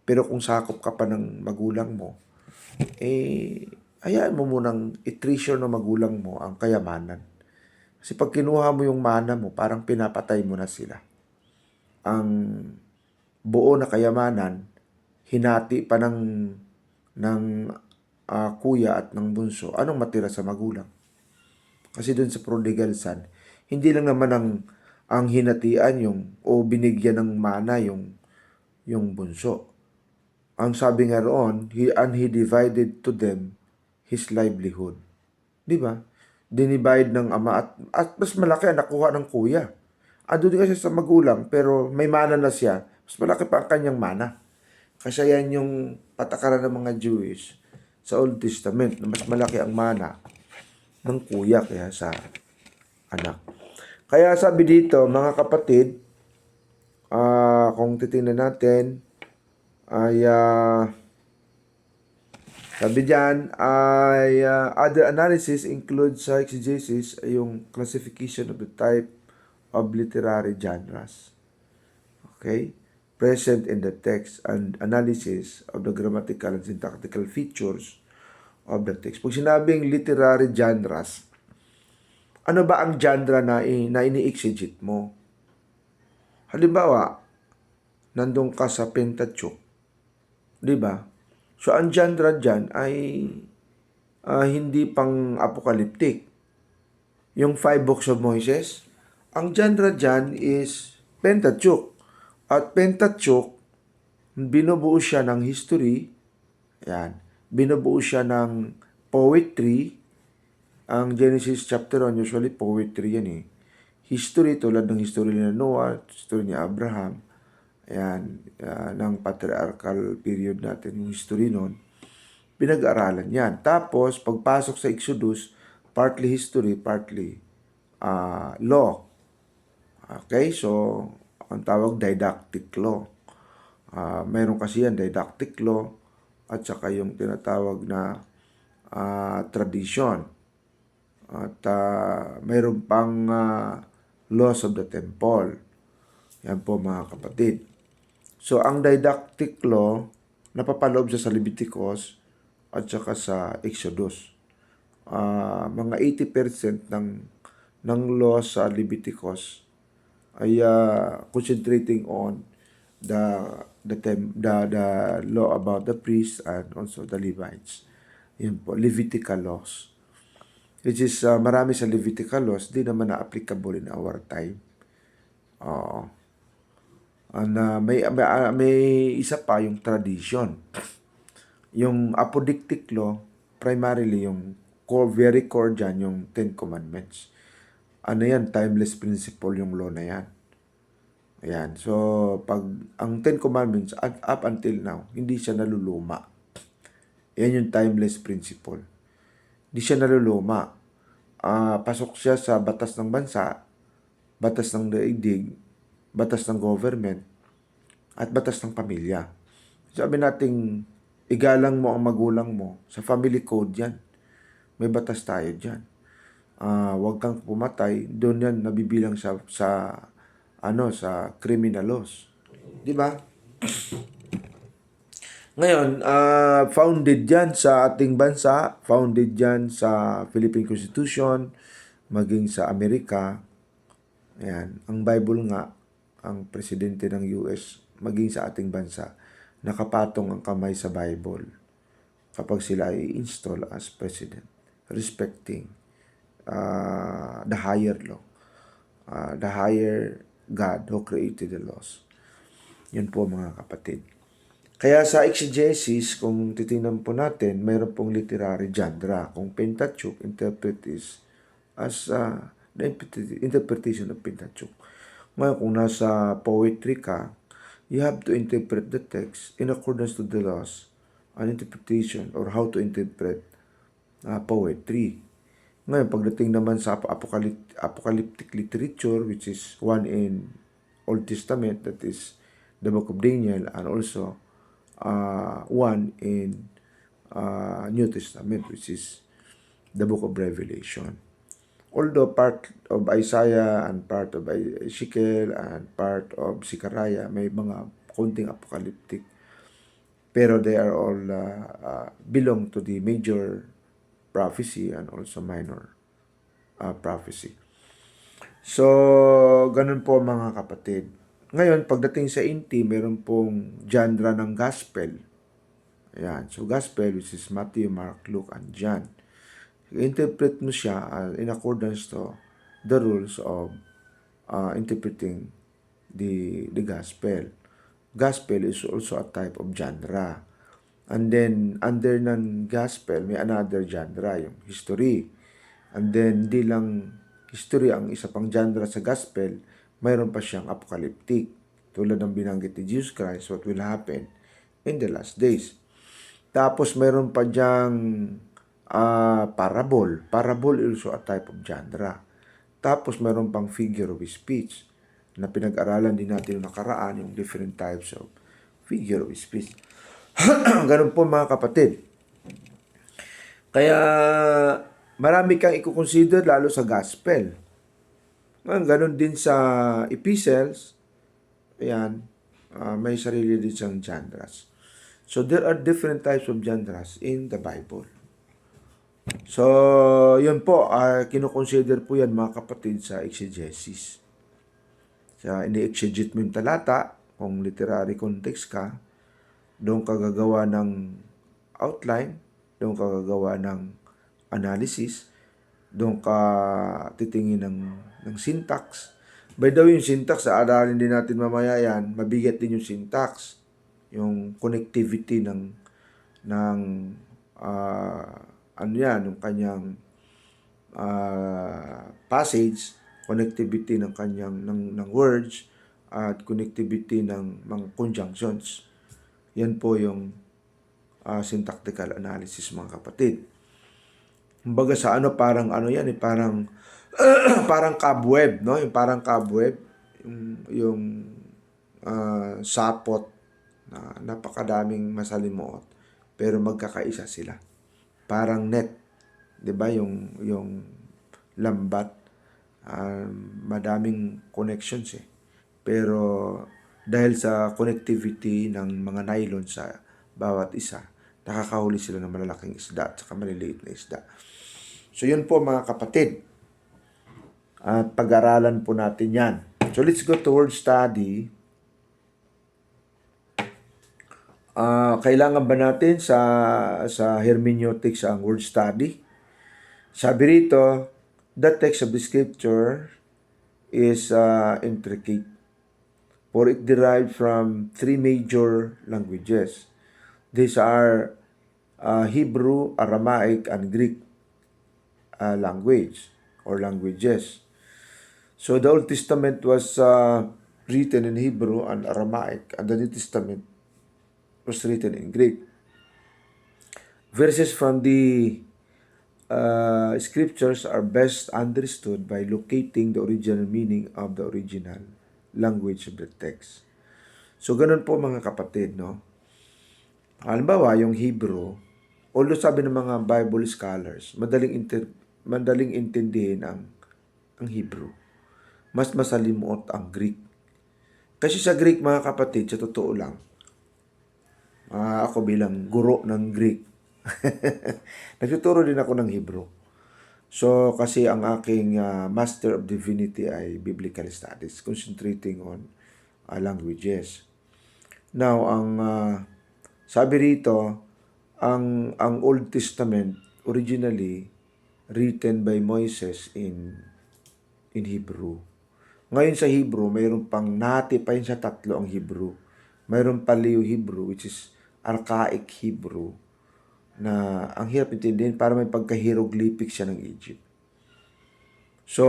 Speaker 1: Pero kung sakop ka pa ng magulang mo, hayaan mo munang i-treasure ng magulang mo ang kayamanan. Kasi pag kinuha mo yung mana mo, parang pinapatay mo na sila. Ang buo na kayamanan, hinati pa ng kuya at ng bunso, anong matira sa magulang? Kasi dun sa prodigal son, hindi lang naman ang hinatian o binigyan ng mana yung bunso. Ang sabi nga roon, he divided to them his livelihood. Di ba? Dinivide ng ama at mas malaki ang nakuha ng kuya. Ando din kasi sa magulang, pero may mana na siya. Mas malaki pa ang kanyang mana. Kasi yan yung patakaran ng mga Jewish sa Old Testament, na mas malaki ang mana ng kuya kaya sa anak. Kaya sabi dito, mga kapatid, kung titingnan natin, ay sabi diyan ay other analysis includes sa exegesis yung classification of the type of literary genres. Okay? Present in the text and analysis of the grammatical and syntactical features of the text. Pag sinabing literary genres, ano ba ang genre na ini-exegete mo? Halimbawa, nandun ka sa Pentateuch, di ba? So, ang genre dyan ay hindi pang apocalyptic. Yung 5 books of Moses, ang genre dyan is Pentateuch. At Pentateuch, binubuo siya ng history, yan, binubuo siya ng poetry. Ang Genesis chapter 1, usually poetry yan eh. History, tulad ng history ni Noah, history ni Abraham, ayan, ng patriarchal period natin, yung history nun, pinag-aralan yan. Tapos, pagpasok sa Exodus, partly history, partly law. Okay, so, ang tawag didactic law. Meron kasi yan, didactic law, at saka yung tinatawag na tradition. At mayroon pang laws of the temple. Yan po, mga kapatid. So, ang didactic law, napapaloob siya sa Leviticus at saka sa Exodus. Mga 80% ng law sa Leviticus ay concentrating on the law about the priests and also the Levites. Yan po, Levitical laws. Which is marami sa Levitical laws di naman na applicable in our time. May isa pa yung tradition. Yung apodictic law, primarily yung very core dyan, yung 10 Commandments. Ano yan? Timeless principle yung law na yan. Ayan. So, pag ang Ten Commandments, up until now, hindi siya naluluma. Yan yung timeless principle. Hindi siya naluluma. Pasok siya sa batas ng bansa, batas ng daigdig, batas ng government, at batas ng pamilya. Sabi nating, igalang mo ang magulang mo. Sa family code yan. May batas tayo dyan. Huwag kang pumatay. Doon yan nabibilang sa criminal laws. Di ba? Ngayon, founded yan sa ating bansa, founded yan sa Philippine Constitution, maging sa Amerika. Ayan. Ang Bible nga, ang presidente ng US, maging sa ating bansa, nakapatong ang kamay sa Bible kapag sila ay install as president, respecting the higher law, the higher God who created the laws. Yun po mga kapatid. Kaya sa exegesis, kung titingnan po natin, mayroon pong literary genre. Kung Pentateuch, interpret is as the interpretation of Pentateuch. Ngayon, kung nasa poetry ka, you have to interpret the text in accordance to the laws and interpretation or how to interpret poetry. Ngayon, pagdating naman sa apocalyptic literature, which is one in Old Testament, that is the Book of Daniel, and also one in New Testament, which is the Book of Revelation. Although part of Isaiah and part of Ezekiel and part of Zechariah, may mga konting apocalyptic, pero they are all belong to the major prophecy and also minor prophecy. So, ganun po mga kapatid. Ngayon, pagdating sa inti, meron pong genre ng gospel. Ayan. So, gospel, which is Matthew, Mark, Luke, and John. Interpret mo siya in accordance to the rules of interpreting the gospel. Gospel is also a type of genre. And then, under ng gospel, may another genre, yung history. And then, di lang history ang isa pang genre sa gospel, mayroon pa siyang apocalyptic. Tulad ng binanggit ni Jesus Christ, what will happen in the last days. Tapos, mayroon pa diyang parable. Parable is also a type of genre. Tapos, mayroon pang figure of speech na pinag-aralan din natin yung nakaraan, yung different types of figure of speech. Ganun po mga kapatid. Kaya marami kang i-consider lalo sa gospel. Ganun din sa epistles. Ayan, may sarili din siyang genres. So there are different types of genres in the Bible. So, yun po, kinoconsider po yan mga kapatid sa exegesis. Sa ini-exegete mo yung talata, kung literary context ka, doon ka gagawa ng outline, doon ka gagawa ng analysis, doon ka titingin ng syntax. By the way, yung syntax, aaralin din natin mamaya yan, mabigat din yung syntax, yung connectivity ng yung kanyang passage, connectivity ng kanyang ng words, at connectivity ng mga conjunctions. Yan po yung syntactical analysis mga kapatid. Kumbaga sa parang yan, parang parang cobweb, no? Yung parang cobweb, yung sapot na napakadaming masalimuot, pero magkakaisa sila. Parang net, 'di ba? Yung lambat, madaming connections eh. Pero dahil sa connectivity ng mga nylon sa bawat isa, nakakahuli sila ng malalaking isda at saka maliliit na isda. So yun po mga kapatid. At pag-aralan po natin yan. So let's go to word study. Kailangan ba natin sa hermeneutics ang word study? Sabi rito, the text of the scripture is intricate, for it derived from three major languages. These are Hebrew, Aramaic, and Greek language or languages. So the Old Testament was written in Hebrew and Aramaic, and the New Testament was written in Greek. Verses from the scriptures are best understood by locating the original meaning of the original language of the text. So, ganun po mga kapatid, no? Halimbawa, yung Hebrew, although sabi ng mga Bible scholars, madaling intindihin ang Hebrew. Mas masalimuot ang Greek. Kasi sa Greek, mga kapatid, sa totoo lang, ako bilang guro ng Greek, nagtuturo din ako ng Hebrew. So, kasi ang aking Master of Divinity ay Biblical Studies, concentrating on languages. Now, ang sabi rito, ang Old Testament originally written by Moses in Hebrew. Ngayon sa Hebrew, mayroon pang natipayin sa tatlo ang Hebrew. Mayroon Paleo-Hebrew, which is archaic Hebrew, na ang hirap intindihin para may pagka-hieroglyphic siya ng Egypt. So,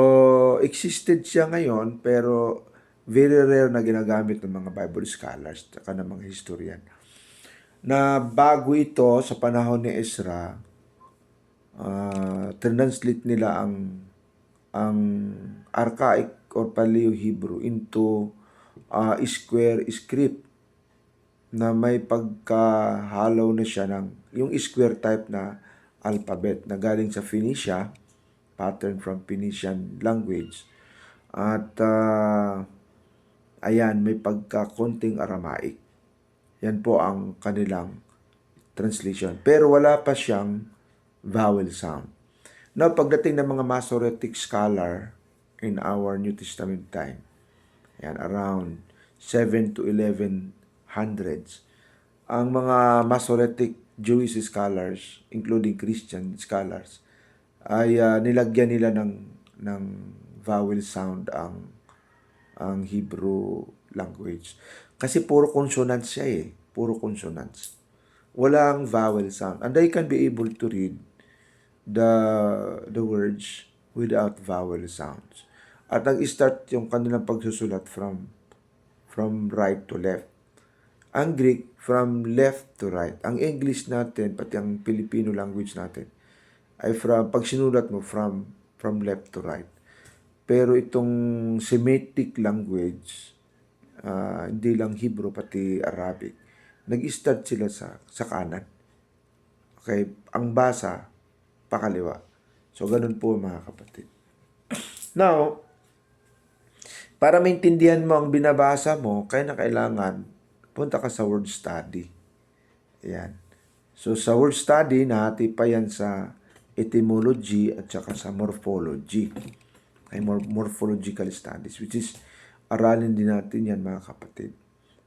Speaker 1: existed siya ngayon, pero very rare na ginagamit ng mga Bible scholars at ng mga historian. Na bago ito, sa panahon ni Ezra, translate nila ang archaic or Paleo-Hebrew into square script na may pagkahalaw na siya ng yung square type na alphabet na galing sa Phoenicia, pattern from Phoenician language. At ayan, may pagkakonting Aramaic. Yan po ang kanilang translation. Pero wala pa siyang vowel sound. Now, pagdating ng mga Masoretic scholar in our New Testament time, yan, around 7 to 1100s, ang mga Masoretic Jewish scholars, including Christian scholars, ay nilagyan nila ng vowel sound ang Hebrew language. Kasi puro consonants siya eh. Puro consonants. Walang vowel sound. And they can be able to read the words without vowel sounds. At nag-start yung kanilang pagsusulat from right to left. Ang Greek, from left to right. Ang English natin, pati ang Filipino language natin, ay pag sinulat mo, from left to right. Pero itong Semitic language, hindi lang Hebrew, pati Arabic, nag-start sila sa kanan. Okay, ang basa, pakaliwa. So, ganun po mga kapatid. Now, para maintindihan mo ang binabasa mo, kailangan punta ka sa word study. Ayan. So, sa word study, nahati pa yan sa etymology at saka sa morphology. Ay morphological studies, which is aralin din natin yan mga kapatid.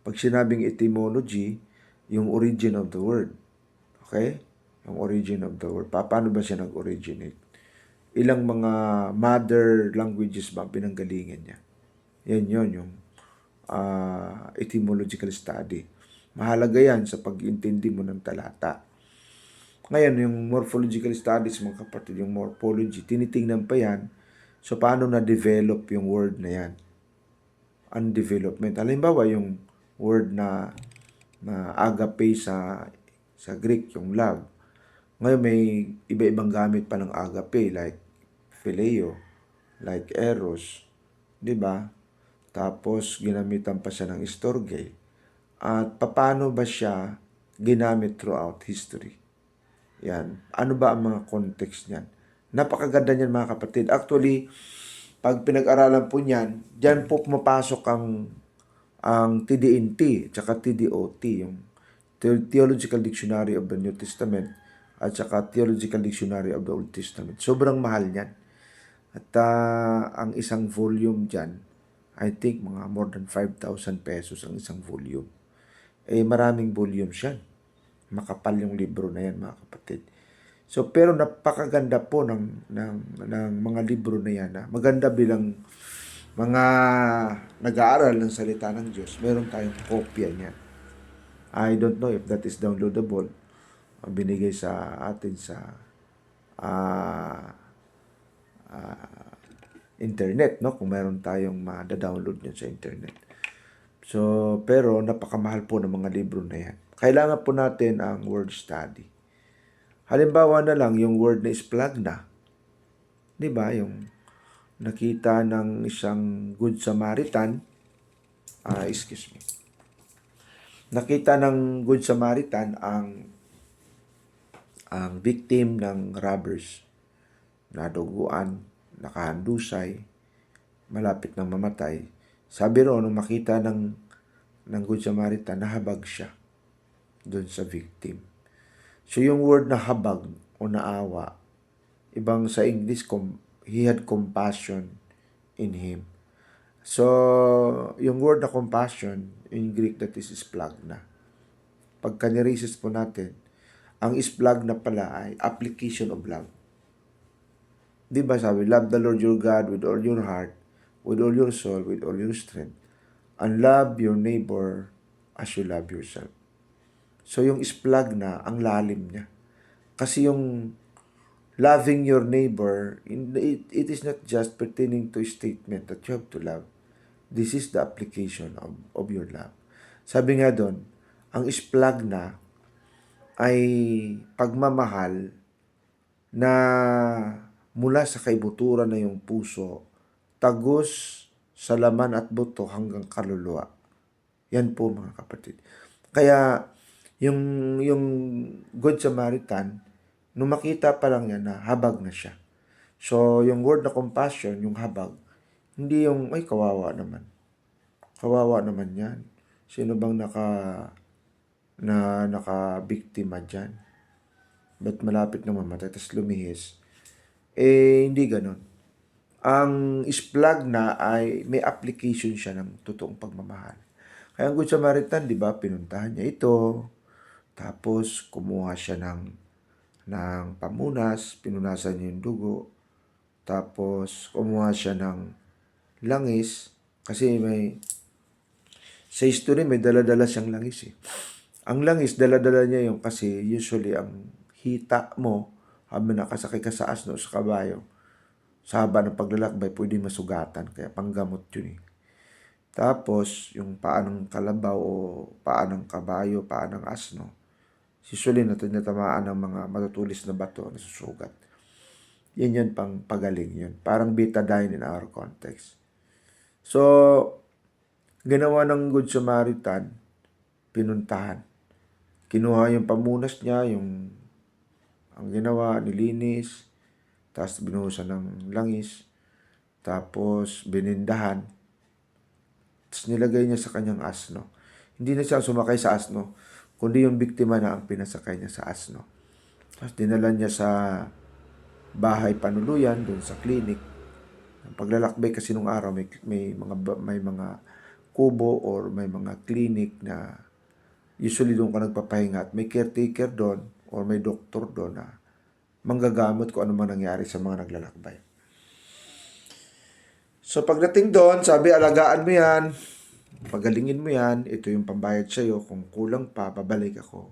Speaker 1: Pag sinabing etymology, yung origin of the word. Okay? Yung origin of the word. Paano ba siya nag-originate? Ilang mga mother languages ba pinanggalingan niya? Yan yun, yung etymological study. Mahalaga yan sa pag-intindi mo ng talata. Ngayon, yung morphological studies, mga kapatid, yung morphology, tinitingnan pa yan. So, paano na-develop yung word na yan? Ang development. Halimbawa, yung word na agape sa Greek, yung love. Ngayon, may iba-ibang gamit pa ng agape, like phileo, like eros, di ba? Tapos, ginamitan pa siya ng storge. At paano ba siya ginamit throughout history? Yan. Ano ba ang mga context niyan? Napakaganda niyan mga kapatid. Actually, pag pinag-aralan po niyan, diyan po pumapasok ang TDNT at saka TDOT, yung Theological Dictionary of the New Testament at saka Theological Dictionary of the Old Testament. Sobrang mahal niyan. At ang isang volume diyan, I think mga more than 5,000 pesos ang isang volume. Eh maraming volume siya. Makapal yung libro na yan mga kapatid. So pero napakaganda po ng mga libro na yan. Maganda bilang mga nag-aaral ng salita ng Diyos. Meron tayong kopya niyan. I don't know if that is downloadable. Binigay sa atin sa internet, no? Kung meron tayong ma-download niyan sa internet. So, pero napakamahal po ng mga libro na yan. Kailangan po natin ang word study. Halimbawa na lang, yung word na isplagna. Di ba? Yung nakita ng isang Good Samaritan, excuse me. Nakita ng Good Samaritan ang victim ng robbers. Naduguan, nakahandusay, malapit ng mamatay. Sabi ro, nung makita ng Good Samaritan, nahabag siya doon sa victim. So yung word na habag o naawa, ibang sa English, he had compassion in him. So, yung word na compassion, in Greek, that is splagna. Pagka nireses po natin, ang splagna pala ay application of love. Di ba sabi, love the Lord your God with all your heart, with all your soul, with all your strength, and love your neighbor as you love yourself. So, yung splagna, ang lalim niya. Kasi yung loving your neighbor, it is not just pertaining to a statement that you have to love. This is the application of your love. Sabi nga doon, ang splagna ay pagmamahal na mula sa kaibuturan na yung puso, tagos sa laman at buto hanggang kaluluwa. Yan po mga kapatid. Kaya yung Good Samaritan, nung makita pa lang niya na habag na siya. So yung word na compassion, yung habag, hindi yung, ay kawawa naman. Kawawa naman yan. Sino bang nakabiktima dyan? Ba't malapit na mamatay, tapos lumihis? Hindi ganon. Ang splagna ay may application siya ng totoong pagmamahal. Kaya ang Good Samaritan, di ba, pinuntahan niya ito, tapos kumuha siya ng pamunas, pinunasan niya yung dugo, tapos kumuha siya ng langis, kasi sa history may dala-dala siyang langis eh. Ang langis, dala-dala niya yung kasi usually ang hita mo habang nakasakay ka sa asno sa kabayo, sa haba ng paglalakbay, pwede masugatan, kaya panggamot yun eh. Tapos, yung paa ng kalabaw o paa ng kabayo, paa ng asno, usually natamaan ng mga matutulis na bato na susugat. Yan pang pagaling yun. Parang betadine in our context. So, ginawa ng Good Samaritan, pinuntahan. Kinuha yung pamunas niya, ang ginawa, nilinis, tapos binuhusan ng langis, tapos binindahan, tapos nilagay niya sa kanyang asno. Hindi na siya sumakay sa asno, kundi yung biktima na ang pinasakay niya sa asno. Tapos dinala niya sa bahay panuluyan, doon sa clinic. Ang paglalakbay kasi nung araw, may mga kubo or may mga clinic na usually doon ka nagpapahinga at may caretaker doon or may doktor doon na manggagamot kung ano man nangyari sa mga naglalakbay. So pagdating doon, sabi, alagaan mo yan, pagalingin mo yan, ito yung pambayad sa'yo, kung kulang pa, babalik ako.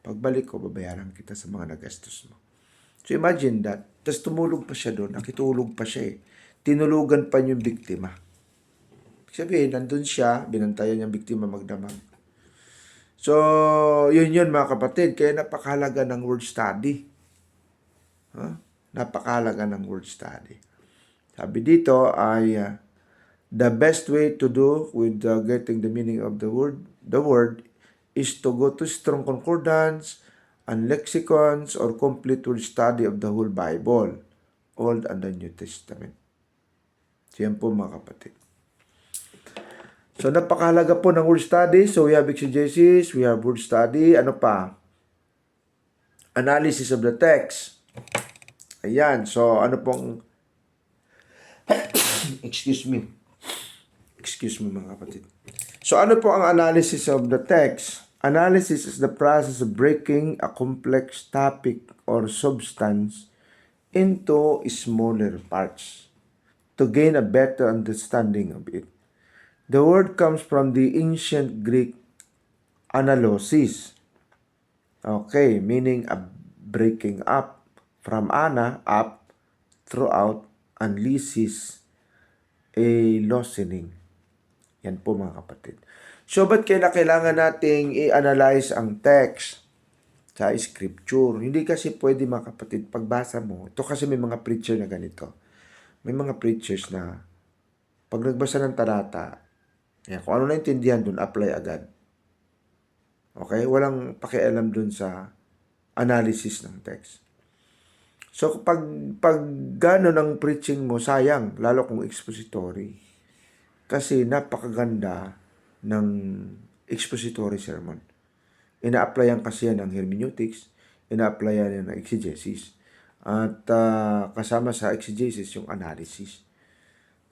Speaker 1: Pagbalik ko, babayaran kita sa mga nagastos mo. So imagine that. Tapos tumulog pa siya doon, nakitulog pa siya eh. Tinulugan pa yung biktima. Sabihin, nandun siya, binantayan niyang biktima magdamag. So, yun mga kapatid. Kaya napakahalaga ng word study. Napakahalaga ng word study. Sabi dito ay the best way to do with getting the meaning of the word is to go to strong concordance and lexicons or complete word study of the whole Bible, Old and the New Testament. So yan po mga kapatid. So napakahalaga po ng word study. So we have exegesis, we have word study. Ano pa? Analysis of the text. Ayan. So ano pong excuse me mga kapatid. So ano po ang analysis of the text? Analysis is the process of breaking a complex topic or substance into smaller parts to gain a better understanding of it. The word comes from the ancient Greek analosis. Okay, meaning a breaking up, from ana, up, throughout, and lysis, a loosening. Yan po mga kapatid. So, ba't kailangan nating i-analyze ang text sa scripture? Hindi kasi pwede, mga kapatid, pagbasa mo. Ito kasi may mga preacher na ganito. May mga preachers na pag nagbasa ng talata, kung ano naintindihan dun, apply agad. Okay? Walang pakialam dun sa analysis ng text. So, pag gano'n ang preaching mo, sayang, lalo kung expository. Kasi napakaganda ng expository sermon. Ina-applyan kasi yan ng hermeneutics, ina-applyan yan ng exegesis. At kasama sa exegesis yung analysis.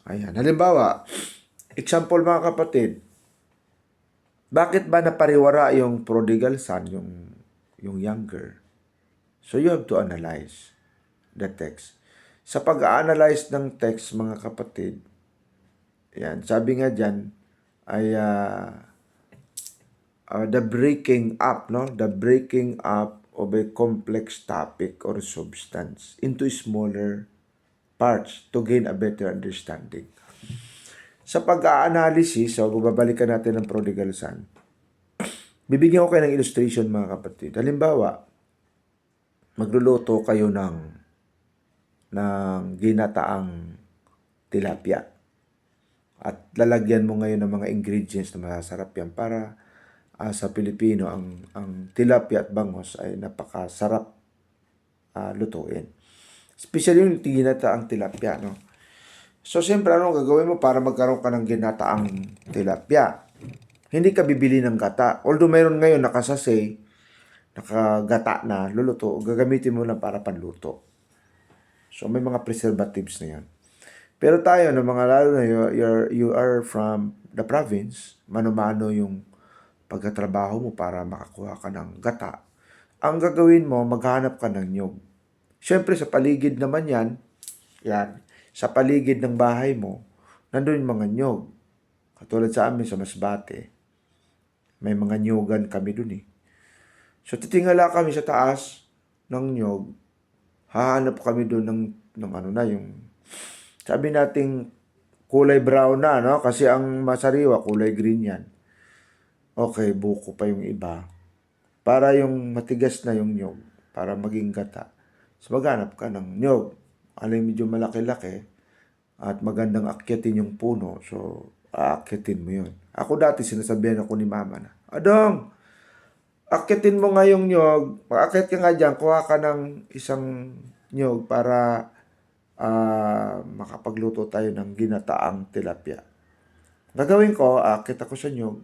Speaker 1: Ayan. Halimbawa, example mga kapatid, bakit ba napariwara yung prodigal son, yung younger? So you have to analyze the text. Sa pag-analyze ng text, mga kapatid, yan, sabi nga dyan, ay the breaking up, no? The breaking up of a complex topic or substance into smaller parts to gain a better understanding. Sa pag-a-analysis, so babalikan natin ng prodigal son, bibigyan ko kayo ng illustration, mga kapatid. Halimbawa, magluluto kayo ng ginataang tilapia. At lalagyan mo ngayon ng mga ingredients na masasarap yan para sa Pilipino, ang tilapia at bangos ay napakasarap lutuin. Especially yung ginataang tilapia, no? So, siyempre, anong gagawin mo para magkaroon ka ng ginataang tilapia? Hindi ka bibili ng gata. Although mayroon ngayon nakasase, nakagata na, luluto, gagamitin mo lang para panluto. So, may mga preservatives na yan. Pero tayo, no, mga lalo na you are from the province, mano-mano yung pagkatrabaho mo para makakuha ka ng gata. Ang gagawin mo, maghanap ka ng nyog. Siyempre, sa paligid naman yan, sa paligid ng bahay mo, nandun yung mga nyog. Katulad sa amin, sa Masbate, may mga nyogan kami dun eh. So, titingala kami sa taas ng nyog, hahanap kami dun ng ano na, yung sabi nating kulay brown na, no? Kasi ang masariwa, kulay green yan. Okay, buko pa yung iba. Para yung matigas na yung nyog, para maging gata. So, maghanap ka ng nyog. Alay medyo malaki-laki at magandang akyatin yung puno. So, aakyatin mo yun. Ako dati sinasabihan ako ni mama na, Adong, akyatin mo nga yung nyog. Pag-akyat ka nga dyan, kuha ka ng isang nyog para makapagluto tayo ng ginataang tilapia. Gagawin ko, aakyat ako sa nyog.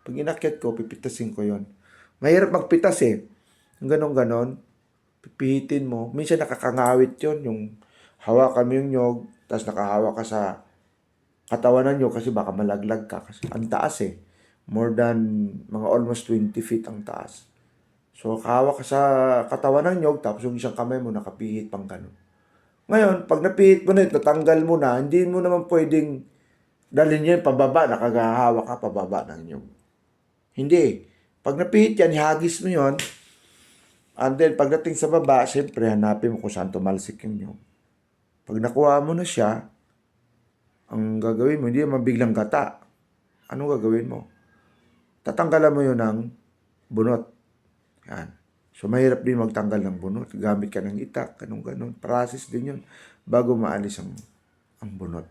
Speaker 1: Pag inakyat ko, pipitasin ko yon. Mahirap magpitas eh. Yung ganon-ganon, pipihitin mo. Minsan nakakangawit yon, yung hawakan mo yung nyog, tapos nakahawa ka sa katawan ng nyog kasi baka malaglag ka. Kasi ang taas eh. More than mga almost 20 feet ang taas. So, kahawa ka sa katawan ng nyog, tapos yung isang kamay mo nakapihit pang ganon. Ngayon, pag napihit mo na ito, tatanggal mo na, hindi mo naman pwedeng dalhin yun pababa, nakagahawa ka pababa ng nyog. Hindi. Pag napihit yan, ihagis mo yon. And then, pagdating sa baba, siyempre, hanapin mo kung saan tumalsik yung nyog. Pag nakuha mo na siya, ang gagawin mo, hindi naman biglang gata. Anong gagawin mo? Tatanggalan mo yun ng bunot. Yan. So, mahirap din magtanggal ng bunot. Gamit ka ng itak, ganun-ganun. Process din yun bago maalis ang bunot.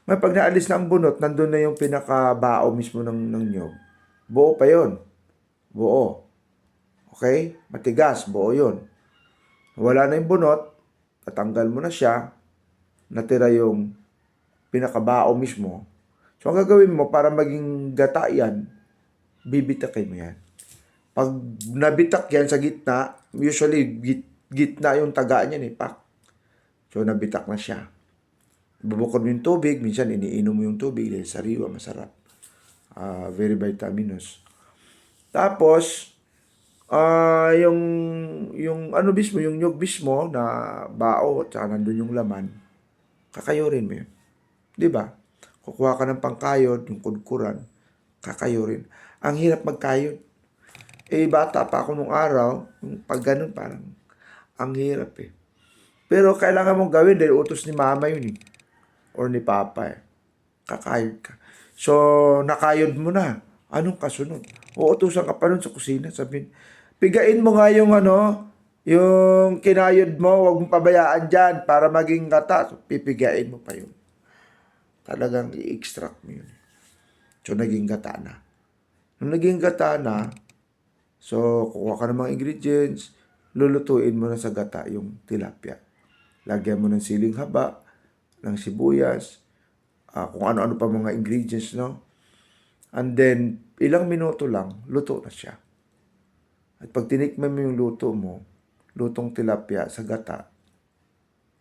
Speaker 1: Ngayon, pag naalis na ang bunot, nandun na yung pinakabao mismo ng nyog. Buo pa yon. Buo. Okay? Matigas. Buo yon. Wala na yung bunot, tatanggal mo na siya, natira yung pinakabao mismo. So, ang gagawin mo para maging gata yan, bibitakin mo yan. Pag nabitak yan sa gitna, usually gitna yung taga niyan eh, pak. So, nabitak na siya. Bubukod mo yung tubig, minsan iniinom mo yung tubig dahil sariwa, masarap. Very vitaminous. Tapos, yung ano mismo, yung nyog mismo na bao at saka nandun yung laman, kakayurin mo yun. Diba? Kukuha ka ng pangkayod, yung kudkuran, kakayurin. Ang hirap magkayod. Bata pa ako nung araw, pag ganun parang, ang hirap eh. Pero kailangan mong gawin dahil utos ni mama yun eh. Or ni papa eh. Kakayod ka. So, nakayod mo na. Anong kasunod? Uutusan ka pa nun sa kusina. Sabihin, pigain mo nga yung yung kinayod mo, huwag mong pabayaan dyan para maging gata. So, pipigain mo pa yun. Talagang i-extract mo yun. So, naging gata na. Nung naging gata na, so, kuha ka ng mga ingredients, lulutuin mo na sa gata yung tilapia. Lagyan mo ng siling haba, ng sibuyas, kung ano-ano pa mga ingredients, no? And then, ilang minuto lang, luto na siya. At pag tinikman mo yung luto mo, lutong tilapia sa gata,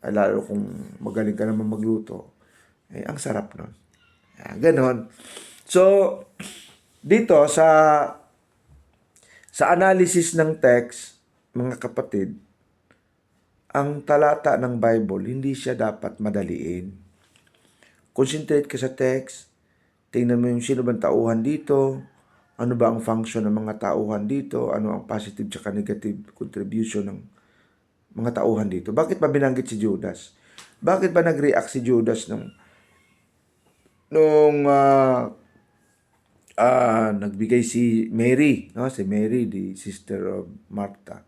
Speaker 1: ay lalo kung magaling ka naman magluto, ang sarap nun. Ganon. So, dito sa analysis ng text, mga kapatid, ang talata ng Bible, hindi siya dapat madaliin. Concentrate ka sa text, tingnan mo yung sino bang tauhan dito, ano ba ang function ng mga tauhan dito, ano ang positive at negative contribution ng mga tauhan dito. Bakit ba binanggit si Judas? Bakit ba nag-react si Judas nung nagbigay si Mary, no? Si Mary, the sister of Martha,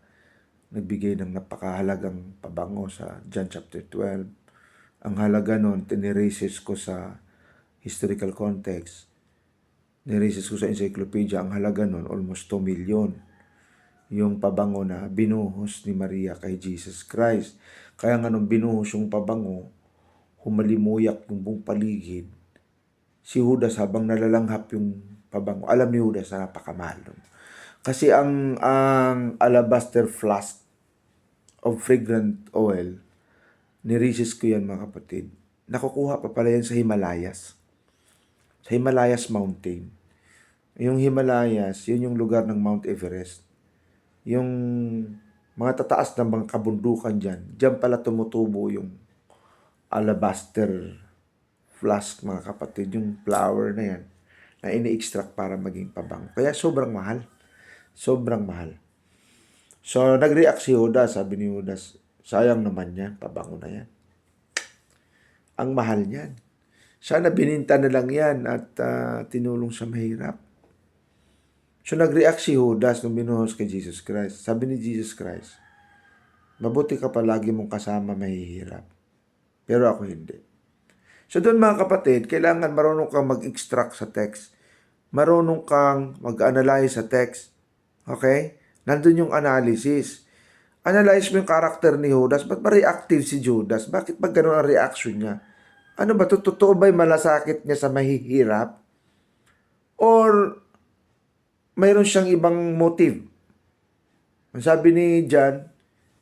Speaker 1: nagbigay ng napakahalagang pabango sa John chapter 12. Ang halaga nun, tinirases ko sa historical context. Nirases ko sa encyclopedia, ang halaga nun, almost 2 million. Yung pabango na binuhos ni Maria kay Jesus Christ. Kaya nga nung binuhos yung pabango, humalimuyak yung buong paligid. Si Judas habang nalalanghap yung pabango, alam ni Judas na napakamahal nun. Kasi ang alabaster flask of fragrant oil, nirisis ko yan mga kapatid. Nakukuha pa pala yan sa Himalayas. Sa Himalayas Mountain. Yung Himalayas, yun yung lugar ng Mount Everest. Yung mga tataas na mga kabundukan dyan pala tumutubo yung alabaster flask mga kapatid. Yung flower na yan, na ini-extract para maging pabango. Kaya sobrang mahal. Sobrang mahal. So, nag-react si Judas. Sabi ni Judas, sayang naman yan, pabango na yan. Ang mahal niyan. Sana bininta na lang yan at tinulong sa mahirap. So, nag-react si Judas nung binuhos kay Jesus Christ. Sabi ni Jesus Christ, mabuti ka palagi mong kasama mahihirap. Pero ako hindi. So, doon mga kapatid, kailangan marunong kang mag-extract sa text. Marunong kang mag-analyze sa text. Okay? Nandun yung analysis. Analyze mo yung karakter ni Judas. Ba't ba reactive si Judas? Bakit ba ganun ang reaction niya? Ano ba? Totoo ba yung malasakit niya sa mahihirap? Or mayroon siyang ibang motive? Ang sabi ni John,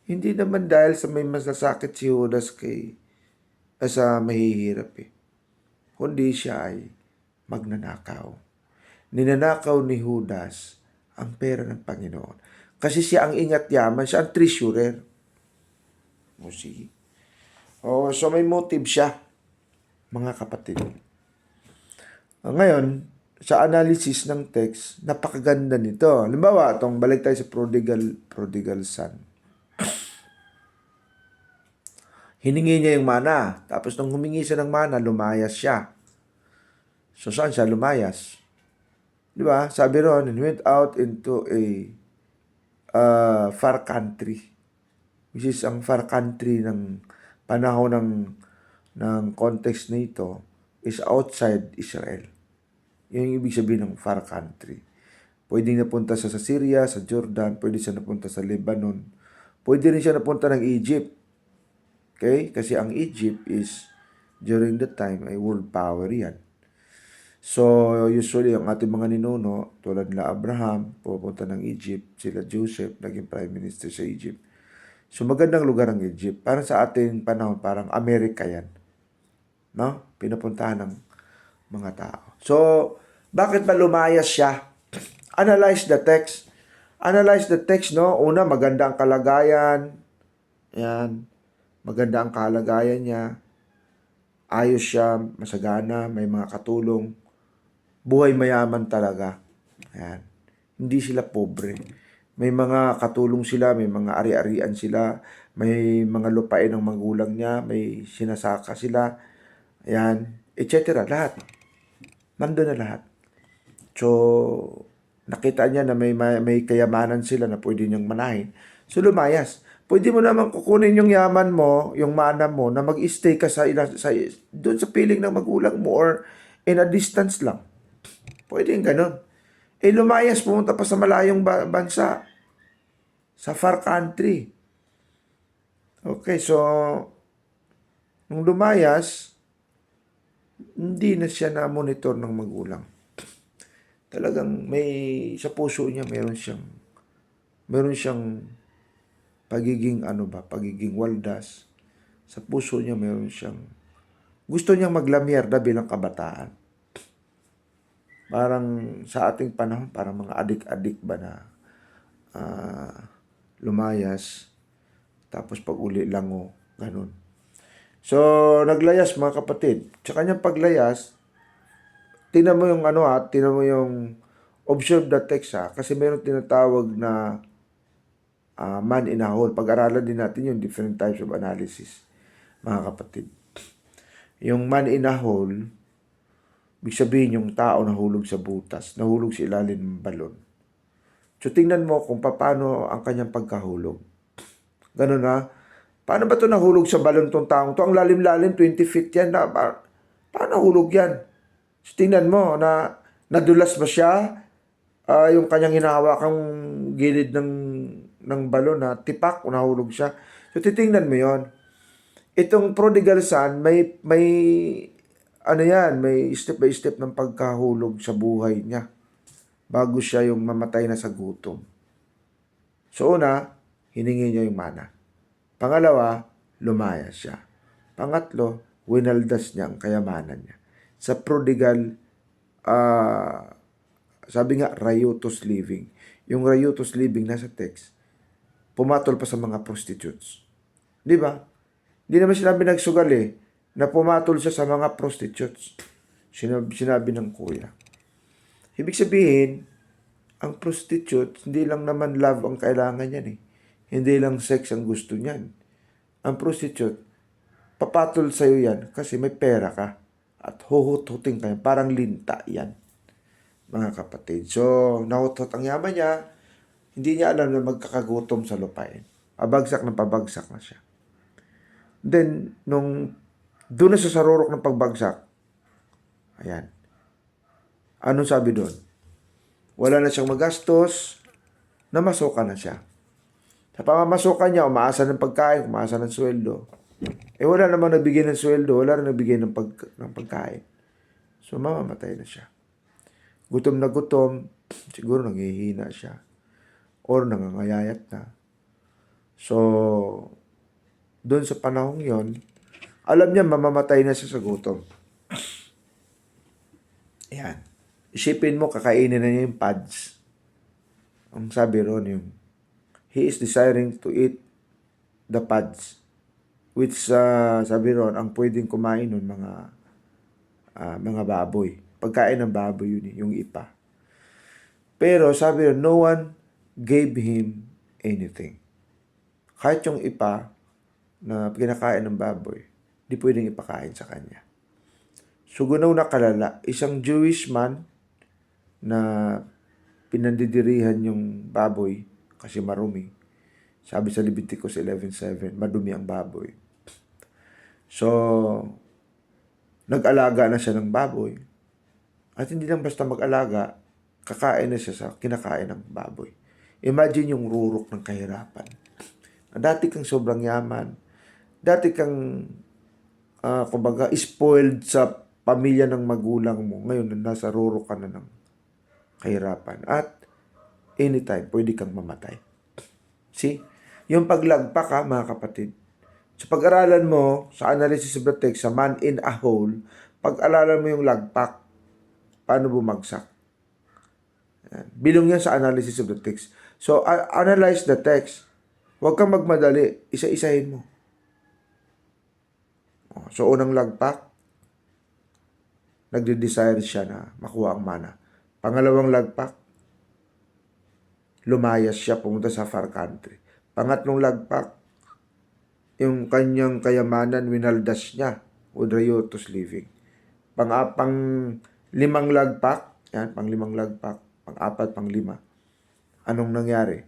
Speaker 1: hindi naman dahil sa may malasakit si Judas sa mahihirap kundi siya ay magnanakaw. Ninanakaw ni Judas ang pera ng Panginoon. Kasi siya ang ingat yaman, siya ang treasurer. See? So may motive siya, mga kapatid. Ngayon, sa analysis ng text, napakaganda nito. Halimbawa, balik tayo sa prodigal son. Hiningi niya yung mana. Tapos nung humingi siya ng mana, lumayas siya. So saan siya lumayas? Di ba? Sabi ron, he went out into a far country. Which is ang far country ng panahon ng context nito is outside Israel. Yun yung ibig sabihin ng far country. Pwede napunta siya sa Syria, sa Jordan, pwede siya napunta sa Lebanon. Pwede rin siya napunta ng Egypt. Okay? Kasi ang Egypt is, during that time, ay world power yan. So, usually, ang ating mga ninuno, tulad nila Abraham, pupunta ng Egypt, sila Joseph, naging prime minister sa Egypt. So, magandang lugar ang Egypt. Parang sa ating panahon, parang Amerika yan. No? Pinapuntahan ng mga tao. So, bakit ba lumayas siya? Analyze the text. Analyze the text, no? Una, maganda ang kalagayan. Yan. Maganda ang kalagayan niya. Ayos siya, masagana, may mga katulong. Buhay mayaman talaga. Ayan. Hindi sila pobre. May mga katulong sila, may mga ari-arian sila, may mga lupain ng magulang niya, may sinasaka sila, ayan, etc. Lahat. Nandun na lahat. So, nakita niya na may kayamanan sila na pwede niyang manahin. So, lumayas. Pwede mo naman kukunin yung yaman mo, yung mana mo, na mag-stay ka doon sa piling ng magulang mo or in a distance lang. Pwede yung ganun. Lumayas, pumunta pa sa malayong bansa, sa far country. Okay, so, nung lumayas, hindi na siya na-monitor ng magulang. Talagang sa puso niya, meron siyang pagiging pagiging waldas. Sa puso niya gusto niyang maglamierda bilang kabataan. Parang sa ating panahon, parang mga adik-adik ba na lumayas, tapos pag uli lango, ganun. So, naglayas mga kapatid. Sa kanyang paglayas, tingnan mo yung observe the text kasi mayroon tinatawag na man in a hole. Pag-aralan din natin yung different types of analysis, mga kapatid. Yung man in a hole, ibig sabihin yung tao nahulog sa butas, nahulog sa ilalim ng balon. So, tingnan mo kung paano ang kanyang pagkahulog. Ganun na. Paano ba ito nahulog sa balon tong taong to? Ang lalim-lalim, 20 feet yan. Paano nahulog yan? So, tingnan mo na nadulas ba siya? Yung kanyang hinahawakang gilid ng balon na tipak o nahulog siya. So, titingnan mo yon. Itong prodigal son, may step by step ng pagkahulog sa buhay niya bago siya yung mamatay na sa gutom. So, una, hiningi niya yung mana. Pangalawa, lumayas siya. Pangatlo, winaldas niya ang kayamanan niya. Sa prodigal, sabi nga, riotous living. Yung riotous living nasa text, pumatol pa sa mga prostitutes. Di ba? Hindi naman sinabi nagsugal na pumatol siya sa mga prostitutes. Sinabi ng kuya. Ibig sabihin, ang prostitute, hindi lang naman love ang kailangan niyan Hindi lang sex ang gusto niyan. Ang prostitute, papatol sa'yo yan kasi may pera ka. At huhut-huting ka yan. Parang linta yan, mga kapatid. So, nahut-hut ang yaman niya. Hindi niya alam na magkakagutom sa lupain. Pabagsak na siya. Then, doon na sa sarurok ng pagbagsak, ayan. Anong sabi doon? Wala na siyang magastos, namasukan na siya. Sa pamamasukan niya, umaasa ng pagkain, umaasa ng sweldo. Wala namang nagbigay ng sweldo, wala rin nagbigay ng pagkain. So, mamamatay na siya. Gutom na gutom, siguro nanghihina siya. Or nangangayayat na. So, doon sa panahong yon, alam niya mamamatay na siya sa gutom. Ayan. Isipin mo, kakainin na niya yung pads. Ang sabi ron yung, he is desiring to eat the pads. Which, sabi ron, ang pwedeng kumain nun, mga baboy. Pagkain ng baboy yun yung ipa. Pero sabi ron, no one gave him anything. Kahit yung ipa na kinakain ng baboy, di pwedeng ipakain sa kanya. Sugunaw na kalala, isang Jewish man na pinandidirihan yung baboy kasi marumi. Sabi sa Leviticus 11:7, madumi ang baboy. So, nag-alaga na siya ng baboy. At hindi lang basta mag-alaga, kakain na siya sa kinakain ng baboy. Imagine yung rurok ng kahirapan. Dati kang sobrang yaman. Dati kang, kumbaga, spoiled sa pamilya ng magulang mo. Ngayon, nasa rurok ka na ng kahirapan. At anytime, pwede kang mamatay. See? Yung paglagpak mga kapatid. Sa pag-aralan mo, sa analysis of the text, sa man in a hole, pag-aralan mo yung lagpak, paano bumagsak. Bilong yan sa analysis of the text. So, analyze the text. Huwag kang magmadali. Isa-isahin mo. So, unang lagpak, nagde-desire siya na makuha ang mana. Pangalawang lagpak, lumayas siya, pumunta sa far country. Pangatlong lagpak, yung kanyang kayamanan, winaldas niya with riotous living. 5 lagpak, yan, pang 5 lagpak, pang 4, pang 5. Anong nangyari?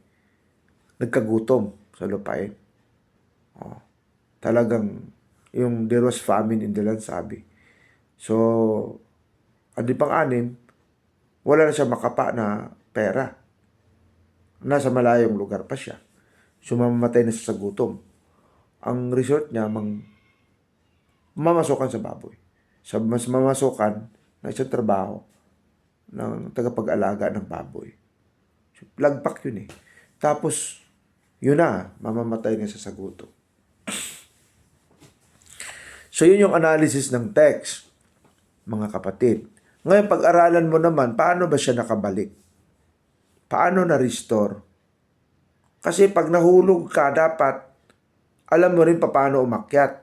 Speaker 1: Nagkagutom sa lupain. Oh, talagang yung there was famine in the land, sabi. So, adi pang 6, wala na siya makapa na pera. Nasa malayong lugar pa siya. So, mamamatay na siya sa gutom. Ang resort niya, mamasukan sa baboy. Mas mamasukan na isang trabaho ng tagapag-alaga ng baboy. So, lagpak yun eh. Tapos, yun na, mamamatay na siya sa gutom. So, yun yung analysis ng text, mga kapatid. Ngayon, pag-aralan mo naman, paano ba siya nakabalik? Paano na-restore? Kasi pag nahulog ka, dapat alam mo rin paano umakyat.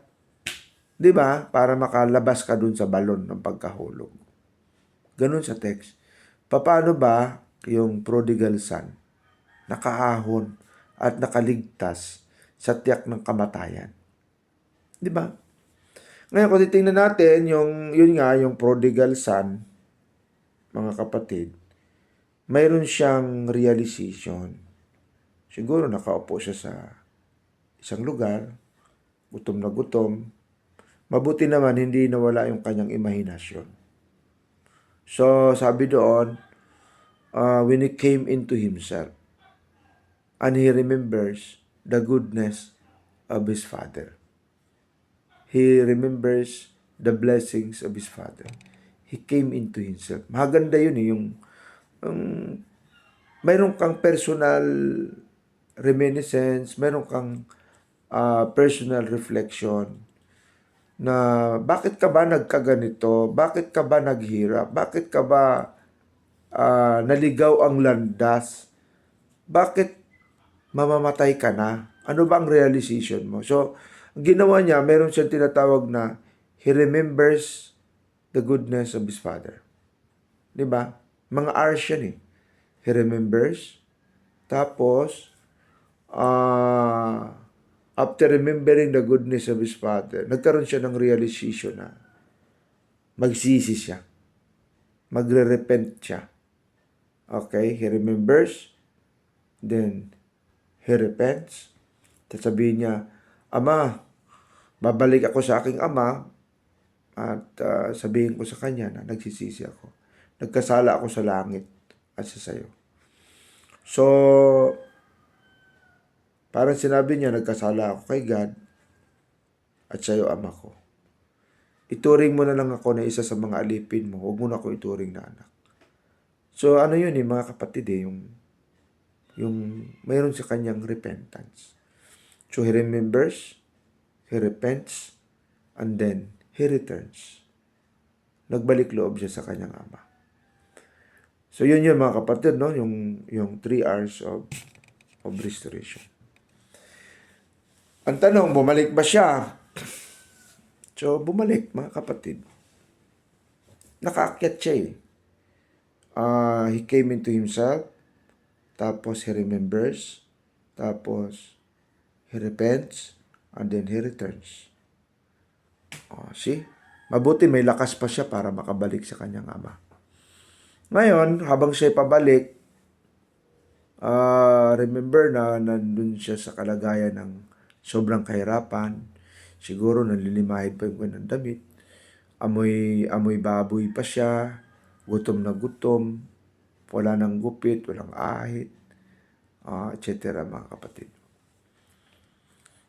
Speaker 1: 'Di ba? Para makalabas ka dun sa balon ng pagkahulog. Ganun sa text. Paano ba yung prodigal son nakaahon at nakaligtas sa tiyak ng kamatayan? 'Di ba? Ngayon, kung titingnan natin yung prodigal son, mga kapatid, mayroon siyang realization. Siguro nakaupo siya sa isang lugar, gutom na gutom. Mabuti naman hindi nawala yung kanyang imahinasyon. So, sabi doon, when he came into himself, and he remembers the goodness of his father. He remembers the blessings of his father. He came into himself. Maganda yun eh, yung mayroon kang personal reminiscence, mayroon kang personal reflection na bakit ka ba nagkaganito? Bakit ka ba naghirap? Bakit ka ba naligaw ang landas? Bakit mamamatay ka na? Ano ba ang realization mo? So, ang ginawa niya, meron siyang tinatawag na he remembers the goodness of his father. Diba? Mga R's yan eh. He remembers. Tapos, after remembering the goodness of his father, nagkaroon siya ng realization na magsisi siya. Magre-repent siya. Okay? He remembers. Then, he repents. Sasabihin niya, Ama, babalik ako sa aking ama at sabihin ko sa kanya na nagsisisi ako. Nagkasala ako sa langit at sa sayo. So, parang sinabi niya, nagkasala ako kay God at sa'yo, ama ko. Ituring mo na lang ako na isa sa mga alipin mo. Huwag mo na ako ituring na anak. So, ano yun eh, mga kapatid eh, yung mayroon sa kanyang repentance. So, he remembers, he repents, and then he returns. Nagbalik loob siya sa kanyang ama. So, yun mga kapatid, no? Yung 3 hours of restoration. Ang tanong, bumalik ba siya? So, bumalik, mga kapatid. Nakaakyat siya eh. He came into himself, tapos he remembers, tapos he repents, and then he returns. See? Mabuti may lakas pa siya para makabalik sa kanyang ama. Ngayon, habang siya pabalik, remember na nandun siya sa kalagayan ng sobrang kahirapan. Siguro nalilimahid pa yung kanyang damit. Amoy baboy pa siya. Gutom na gutom. Wala nang gupit, walang ahit, etc. mga kapatid.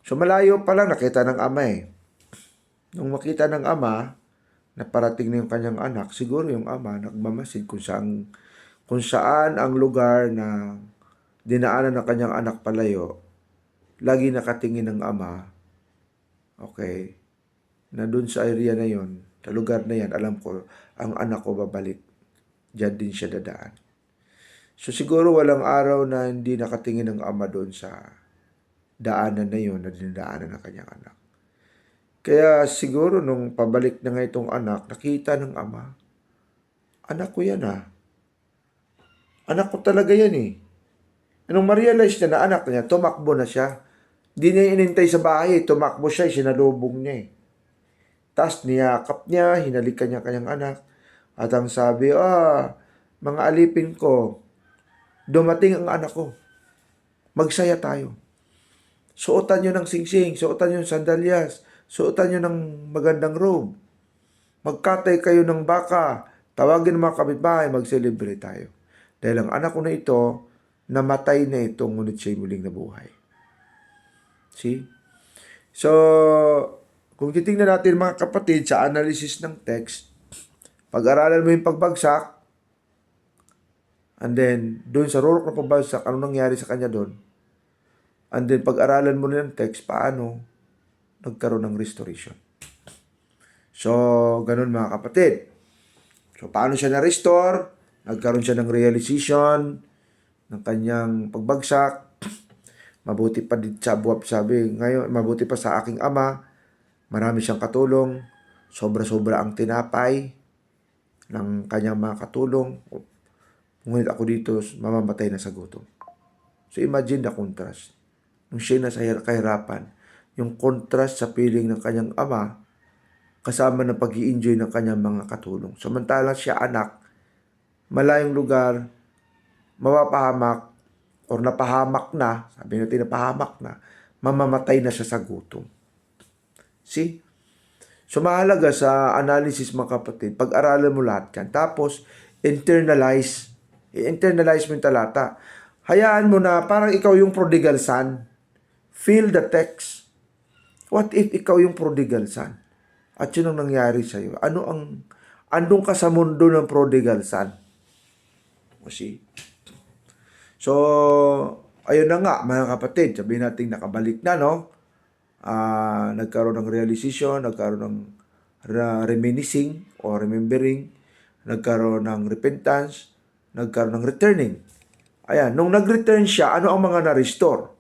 Speaker 1: So malayo pa lang nakita ng ama eh. Nung makita ng ama na parating na yung kanyang anak, siguro yung ama nagmamasid kung saan ang lugar na dinaanan ng kanyang anak palayo. Lagi nakatingin ng ama, okay, na dun sa area na yon, sa lugar na yan, alam ko, ang anak ko babalik. Diyan din siya dadaan. So siguro walang araw na hindi nakatingin ng ama doon sa daanan na yon na dinadaanan ng kanyang anak. Kaya siguro nung pabalik na nga itong anak, nakita ng ama, anak ko yan ah. Anak ko talaga yan eh. Nung ma-realize niya na anak niya, tumakbo na siya. Di niya inintay sa bahay, tumakbo siya, sinalubong niya eh. Tapos niyakap niya, hinalikan niya kanyang anak, At ang sabi, mga alipin ko, dumating ang anak ko. Magsaya tayo. Suotan nyo ng singsing, suotan nyo ng sandalyas, suotan nyo ng magandang robe. Magkatay kayo ng baka, tawagin ng mga kapitbahay, mag-celebrate tayo. Dahil ang anak ko na ito, namatay na ito, ngunit siya'y muling nabuhay. See? So, kung titingnan natin mga kapatid sa analysis ng text, pag-aralan mo yung pagbagsak, and then, doon sa rurok na pagbagsak, ano nangyari sa kanya doon? And then, pag-aralan mo na yung text, paano nagkaroon ng restoration. So, ganun mga kapatid. So, paano siya na-restore? Nagkaroon siya ng realization ng kanyang pagbagsak. Mabuti pa din sabi ngayon, mabuti pa sa aking ama. Marami siyang katulong. Sobra-sobra ang tinapay ng kanyang mga katulong. Ngunit ako dito, mamamatay na sa gutom. So, imagine the contrast. Nung siya nasa kahirapan, yung contrast sa feeling ng kanyang ama, kasama ng pag-i-enjoy ng kanyang mga katulong. Samantalang siya anak, malayong lugar, mapapahamak, or napahamak na, sabi natin napahamak na, mamamatay na siya sa gutom. See? So mahalaga sa analysis mga kapatid, pag-aralan mo lahat yan. Tapos, internalize mo yung talata. Hayaan mo na parang ikaw yung prodigal son. Feel the text. What if ikaw yung prodigal son? At yun ang nangyari sa'yo. Andun ka sa mundo ng prodigal son. See? So, ayun na nga, mga kapatid. Sabihin natin nakabalik na, no? Nagkaroon ng realization, nagkaroon ng reminiscing or remembering, nagkaroon ng repentance, nagkaroon ng returning. Ayan, nung nag-return siya, ano ang mga na-restore?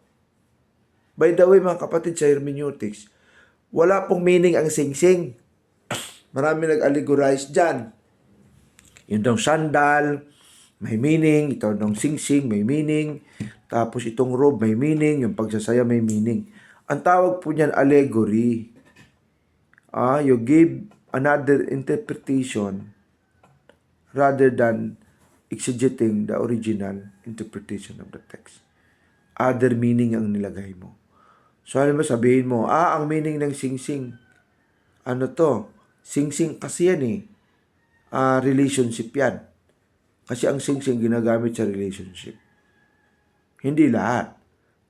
Speaker 1: By the way, mga kapatid, sa hermeneutics, wala pong meaning ang sing-sing. Marami nag-allegorize dyan. Yung daw sandal, may meaning. Ito daw sing-sing, may meaning. Tapos itong robe, may meaning. Yung pagsasaya, may meaning. Ang tawag po niyan, allegory. You give another interpretation rather than exegeting the original interpretation of the text. Other meaning ang nilagay mo. So, alam mo, sabihin mo, ang meaning ng sing-sing, ano to? Sing-sing kasi yan relationship yan. Kasi ang sing-sing ginagamit sa relationship. Hindi lahat.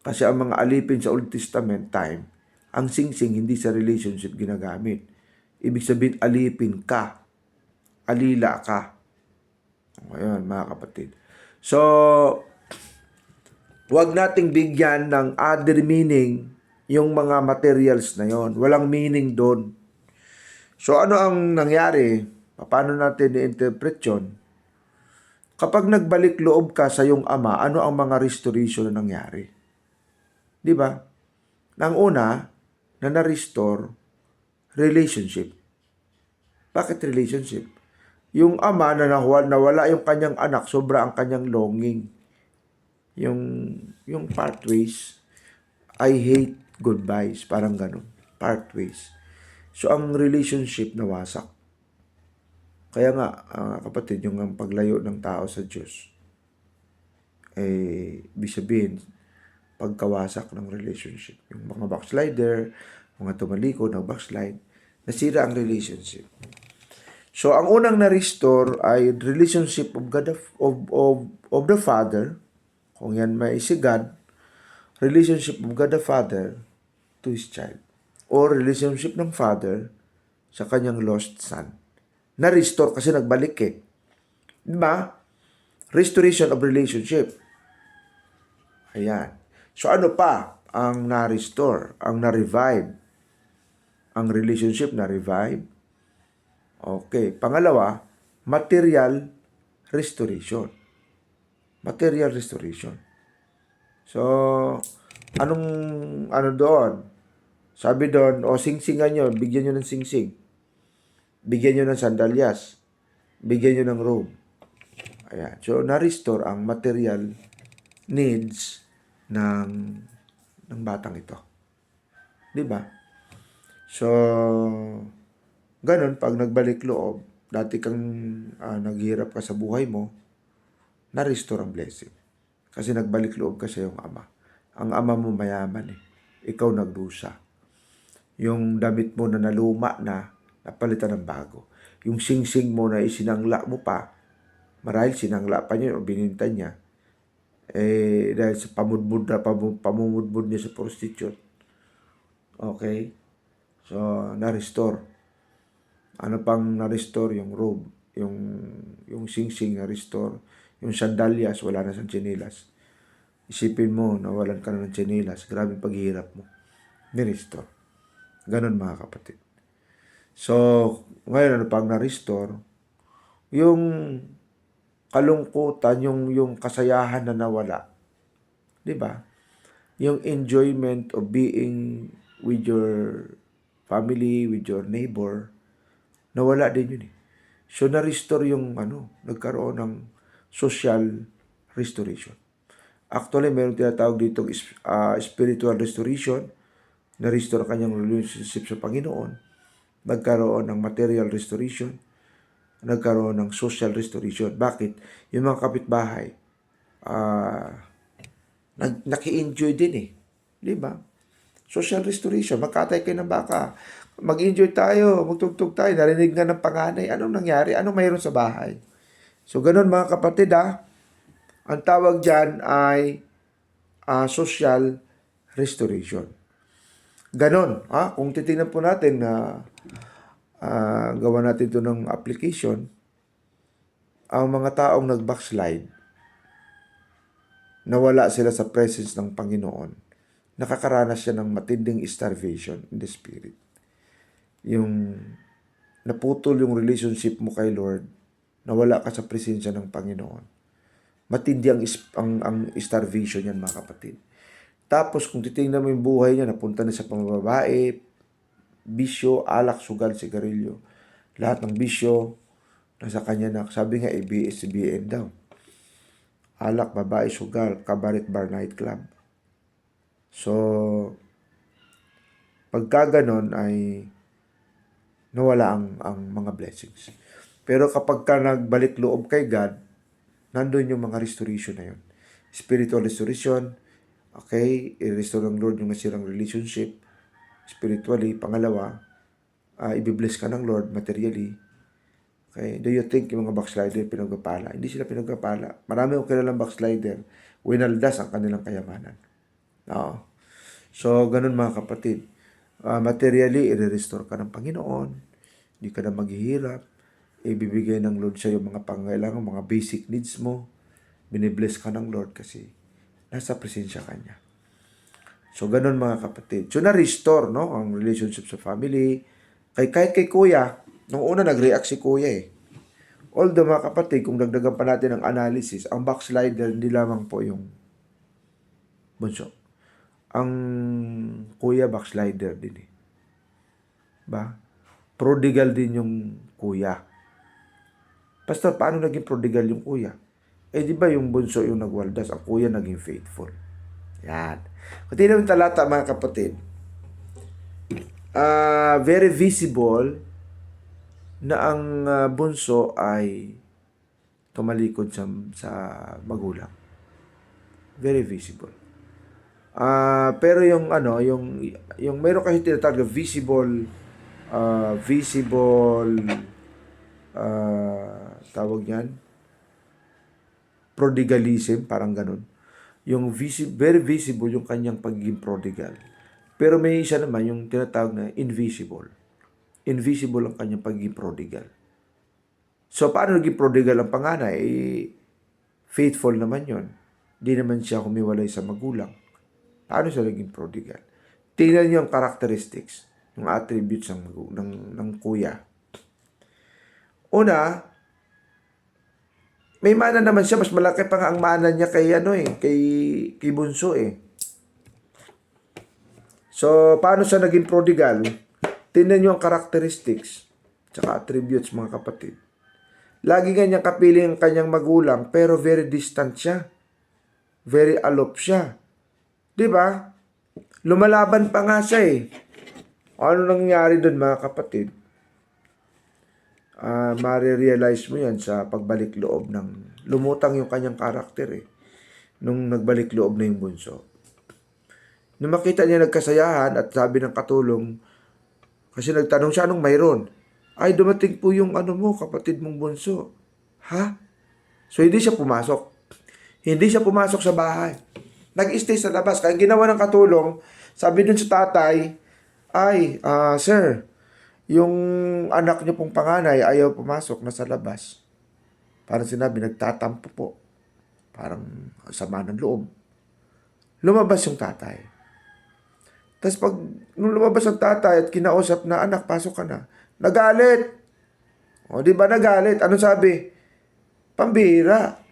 Speaker 1: Kasi ang mga alipin sa Old Testament time, ang sing-sing hindi sa relationship ginagamit. Ibig sabihin, alipin ka. Alila ka. Ayan, mga kapatid. So, huwag nating bigyan ng other meaning yung mga materials na yon. Walang meaning doon. So, ano ang nangyari? Paano natin i-interpret yun? Kapag nagbalik loob ka sa iyong ama, ano ang mga restoration na nangyari? Di ba? Nang una, na na-restore, relationship. Bakit relationship? Yung ama na nawala yung kanyang anak, sobra ang kanyang longing. Yung pathways, I hate goodbyes, parang ganun. Pathways. So, ang relationship nawasak. Kaya nga, kapatid, yung paglayo ng tao sa Diyos, ibig sabihin, pagkawasak ng relationship. Yung mga backslider, mga tumalikod, backslide, nasira ang relationship. So, ang unang na-restore ay relationship of God of the Father, kung yan may si God, relationship of God the Father to His child. Or relationship ng Father sa kanyang lost son. Na-restore kasi nagbalik Diba? Restoration of relationship. Ayan. So ano pa ang na-restore, ang na-revive? Ang relationship na-revive. Okay. Pangalawa, material restoration. Material restoration. So, ano doon? Sabi doon, sing-singan nyo, bigyan nyo ng sing-sing. Bigyan nyo ng sandalyas. Bigyan nyo ng robe. Ayan. So, na-restore ang material needs ng batang ito. Diba? So, ganun, pag nagbalik loob, dati kang naghihirap ka sa buhay mo, na-restore ang blessing. Kasi nagbalik loob ka sa iyong ama. Ang ama mo mayaman eh. Ikaw nagdusa. Yung damit mo na naluma na, napalitan ng bago. Yung sing-sing mo na isinangla mo pa, marahil sinangla pa niya o bininta niya, dahil sa pamumudmud niya sa prostitute. Okay? So, na-restore. Ano pang na-restore? Yung robe, yung sing-sing na-restore. Yung sandalyas, wala na sa tsinelas. Isipin mo, nawalan ka na ng tsinelas. Grabe paghihirap mo. Ni-restore. Ganon mga kapatid. So, ngayon ano pang na-restore? Yung kalungkutan, yung kasayahan na nawala. 'Di ba? Yung enjoyment of being with your family, with your neighbor, nawala din yun eh. So, na-restore yung nagkaroon ng social restoration. Actually, meron tinatawag dito spiritual restoration, na-restore kanyang relationship sa Panginoon, nagkaroon ng material restoration, nagkaroon ng social restoration. Bakit? Yung mga kapitbahay, naki-enjoy din eh. Di ba? Social restoration, magkatay kayo ng baka, mag-enjoy tayo, magtugtog tayo, narinig nga ng panganay, anong nangyari? Anong mayroon sa bahay? So, ganun mga kapatid ang tawag dyan ay social restoration. Ganon. Kung titingnan po natin na gawa natin ito ng application, ang mga taong nag-backslide, nawala sila sa presence ng Panginoon, nakakaranas siya ng matinding starvation in the spirit. Yung naputol yung relationship mo kay Lord, nawala ka sa presensya ng Panginoon. Matindi ang starvation yan mga kapatid. Tapos kung titingnan mo yung buhay niya, napunta na sa pambabae, bisyo, alak, sugal, sigarilyo. Lahat ng bisyo, nasa kanya na, sabi nga ABS-CBN daw. Alak, babae, sugal, cabaret bar, nightclub. So, pagka ganon ay nawala ang mga blessings. Pero kapag ka nagbalik loob kay God, nandun yung mga restoration na yun. Spiritual restoration, okay, i-restore ng Lord yung nasirang relationship. Spiritually, pangalawa, i-bless ka ng Lord materially. Okay, do you think yung mga backslider pinagpapala? Hindi sila pinagpapala. Marami akong kilalang backslider, winaldas ang kanilang kayamanan. No? So, ganun mga kapatid. Materially, i-restore ka ng Panginoon. Hindi ka na maghihirap. Ibibigay ng Lord sa iyo mga pangailangan, mga basic needs mo. Binibless ka ng Lord kasi nasa presensya ka niya. So, ganun mga kapatid. So, na-restore, no? Ang relationship sa family. Kahit kay kuya, nung una nag-react si kuya eh. Although mga kapatid, kung dagdagan pa natin ang analysis, ang backslider hindi lamang po yung bunso. Ang kuya backslider din eh. Ba? Prodigal din yung kuya. Pastor, paano naging prodigal yung kuya? Di ba yung bunso yung nagwaldas, ang kuya naging faithful. Yan. Kung tingnan yung talata mga kapatid, very visible na ang bunso ay tumalikod sa magulang. Very visible. Pero yung meron kasi tinatawag na visible tawag niyan prodigalism, parang ganun. Yung very visible yung kanyang pagiging prodigal. Pero may isa naman yung tinatawag na invisible. Invisible ang kanyang pagiging prodigal. So, paano naging prodigal ang panganay? Faithful naman yon. Di naman siya humiwalay sa magulang. Paano siya naging prodigal? Tingnan niyo ang characteristics, yung attributes ng kuya. Una, may mana naman siya, mas malaki pa nga ang mana niya kay kay bunso eh. So, paano siya naging prodigal? Tingnan niyo ang characteristics, tsaka attributes mga kapatid. Lagi nga niyang kapiling ang kanyang magulang, pero very distant siya. Very aloof siya. Diba? Lumalaban pa nga siya eh. Ano nangyari doon mga kapatid? marirealize mo yan sa pagbalik loob ng lumutang yung kanyang karakter nung nagbalik loob na yung bunso. Nung makita niya nagkasayahan at sabi ng katulong, kasi nagtanong siya anong mayroon. Ay, dumating po yung mo, kapatid mong bunso. Ha? So, hindi siya pumasok. Hindi siya pumasok sa bahay. Nag-stay sa labas. Kaya ginawa ng katulong, sabi dun sa tatay, ay, sir, yung anak niyo pong panganay ayaw pumasok, nasa labas. Parang sinabi, nagtatampo po. Parang sama ng loob. Lumabas yung tatay. Tapos nung lumabas ang tatay at kinausap na, anak, pasok ka na. Nagalit. O, di ba nagalit? Ano sabi? Pambihira.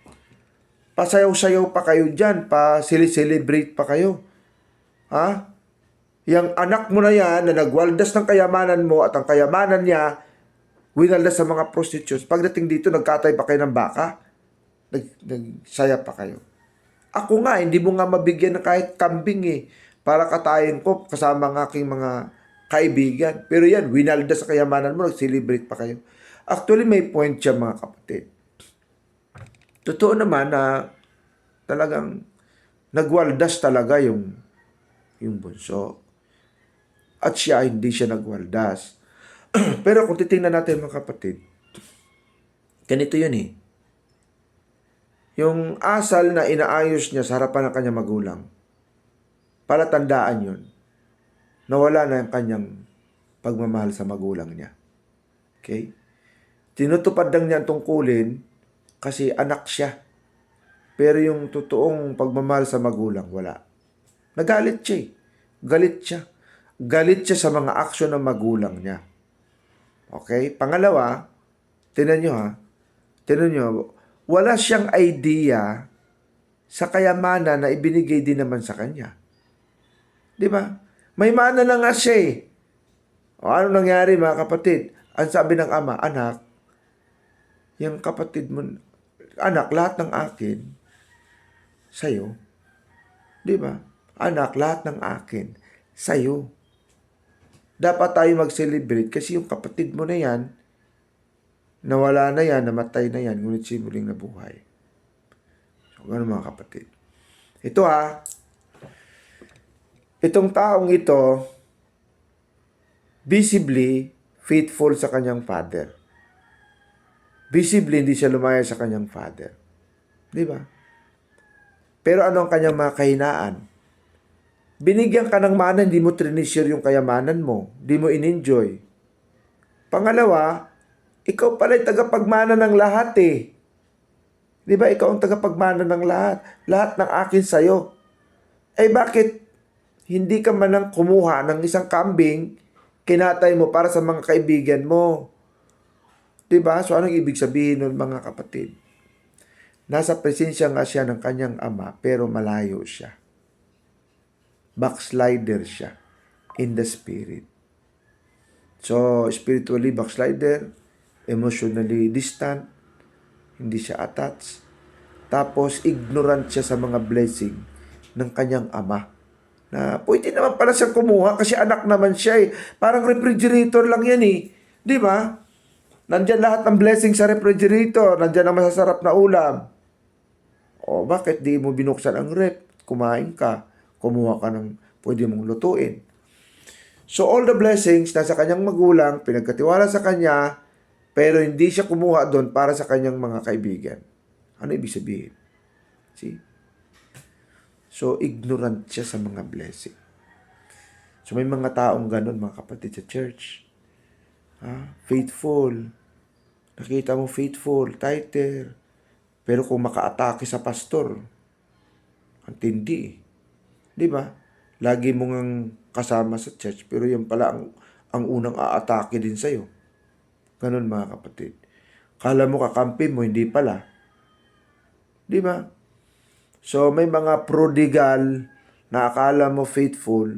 Speaker 1: Pasayaw-sayaw pa kayo dyan. Pa-celebrate pa kayo. Ha? Yang anak mo na yan na nagwaldas ng kayamanan mo at ang kayamanan niya winaldas sa mga prostitutes. Pagdating dito, nagkatay pa kayo ng baka. Nagsaya pa kayo. Ako nga, hindi mo nga mabigyan ng kahit kambing para katayin ko kasama ng aking mga kaibigan. Pero yan, winaldas sa kayamanan mo, nag-celebrate pa kayo. Actually, may point siya mga kapatid. Totoo naman na talagang nagwaldas talaga yung bunso. At siya, hindi siya nagwaldas. Pero kung titingnan natin mga kapatid, ganito yun Yung asal na inaayos niya sa harapan ng kanyang magulang, palatandaan yun. Nawala na yung kanyang pagmamahal sa magulang niya. Okay? Tinutupad lang niya ang tungkulin kasi anak siya. Pero yung totoong pagmamahal sa magulang, wala. Nagalit siya Galit siya. Galit siya sa mga aksyon ng magulang niya. Okay? Pangalawa, tinan nyo, wala siyang idea sa kayamanan na ibinigay din naman sa kanya. Di ba? May mana na nga siya O ano nangyari mga kapatid? Ang sabi ng ama, anak, yung kapatid mo, anak, lahat ng akin, sa'yo. Di ba? Anak, lahat ng akin, sa'yo. Dapat tayo mag-celebrate kasi yung kapatid mo na yan, nawala na yan, namatay na yan, ngunit siya muling nabuhay. So, gano'n mga kapatid. Ito itong taong ito, visibly faithful sa kanyang father. Visibly, hindi siya lumaya sa kanyang father. Di ba? Pero ano ang kanyang mga kahinaan? Binigyan ka ng mana, hindi mo treasure yung kayamanan mo. Hindi mo in-enjoy. Pangalawa, ikaw pala'y tagapagmana ng lahat Di ba? Ikaw ang tagapagmana ng lahat. Lahat ng akin sa'yo. Bakit hindi ka man lang kumuha ng isang kambing, kinatay mo para sa mga kaibigan mo? Di ba? So, anong ibig sabihin nun mga kapatid? Nasa presensya nga siya ng kanyang ama, pero malayo siya. Backslider siya in the spirit. So, spiritually backslider, emotionally distant, hindi siya attached. Tapos, ignorant siya sa mga blessing ng kanyang ama. Na pwede naman pala siyang kumuha kasi anak naman siya Parang refrigerator lang yan Di ba? Nandyan lahat ng blessing sa refrigerator. Nandyan ang masasarap na ulam. O bakit di mo binuksan ang rep? Kumain ka. Kumuha ka ng pwede mong lutuin. So all the blessings nasa kanyang magulang, pinagkatiwala sa kanya, pero hindi siya kumuha doon para sa kanyang mga kaibigan. Ano ibig sabihin? See? So ignorant siya sa mga blessing. So may mga taong ganun mga kapatid sa church. Faithful. Nakita mo faithful, tither. Pero kung maka-atake sa pastor, ang tindi Di ba? Lagi mo ngang kasama sa church, pero yan pala ang unang aatake din sa'yo. Ganun mga kapatid. Kala mo kakampi mo, hindi pala. Di ba? So may mga prodigal na akala mo faithful,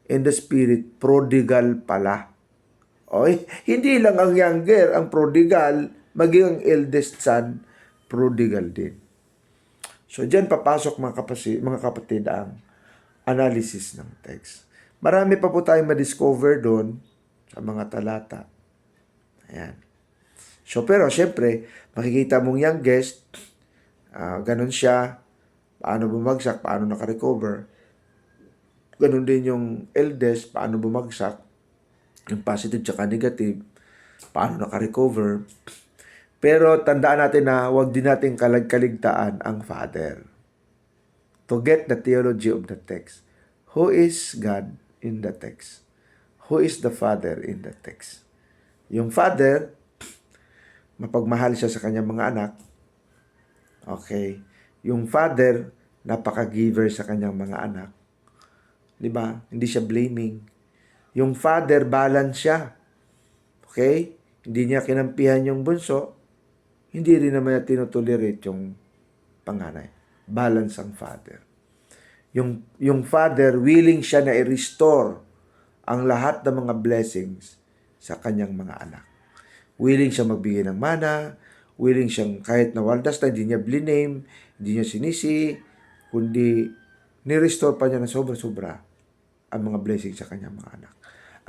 Speaker 1: in the spirit, prodigal pala. Hindi lang ang younger, ang prodigal, maging ang eldest son, prodigal din. So, dyan papasok mga kapatid ang analysis ng text. Marami pa po tayong ma-discover doon sa mga talata. Ayan. So, pero syempre, makikita mong youngest, ganun siya, paano bumagsak, paano nakarecover. Ganun din yung eldest, paano bumagsak, yung positive tsaka negative, paano nakarecover. Pero tandaan natin na huwag din natin kaligtaan ang Father. To get the theology of the text. Who is God in the text? Who is the Father in the text? Yung Father, mapagmahal siya sa kanyang mga anak. Okay. Yung Father, napaka-giver sa kanyang mga anak. Diba? Hindi siya blaming. Yung Father, balance siya. Okay? Hindi niya kinampihan yung bunso. Hindi rin naman niya tinutolerate yung panganay. Balance ang Father. Yung Father, willing siya na i-restore ang lahat ng mga blessings sa kanyang mga anak. Willing siya magbigay ng mana, willing siyang kahit na waldas na hindi niya bliname, hindi niya sinisi, kundi ni-restore pa niya na sobra-sobra ang mga blessings sa kanyang mga anak.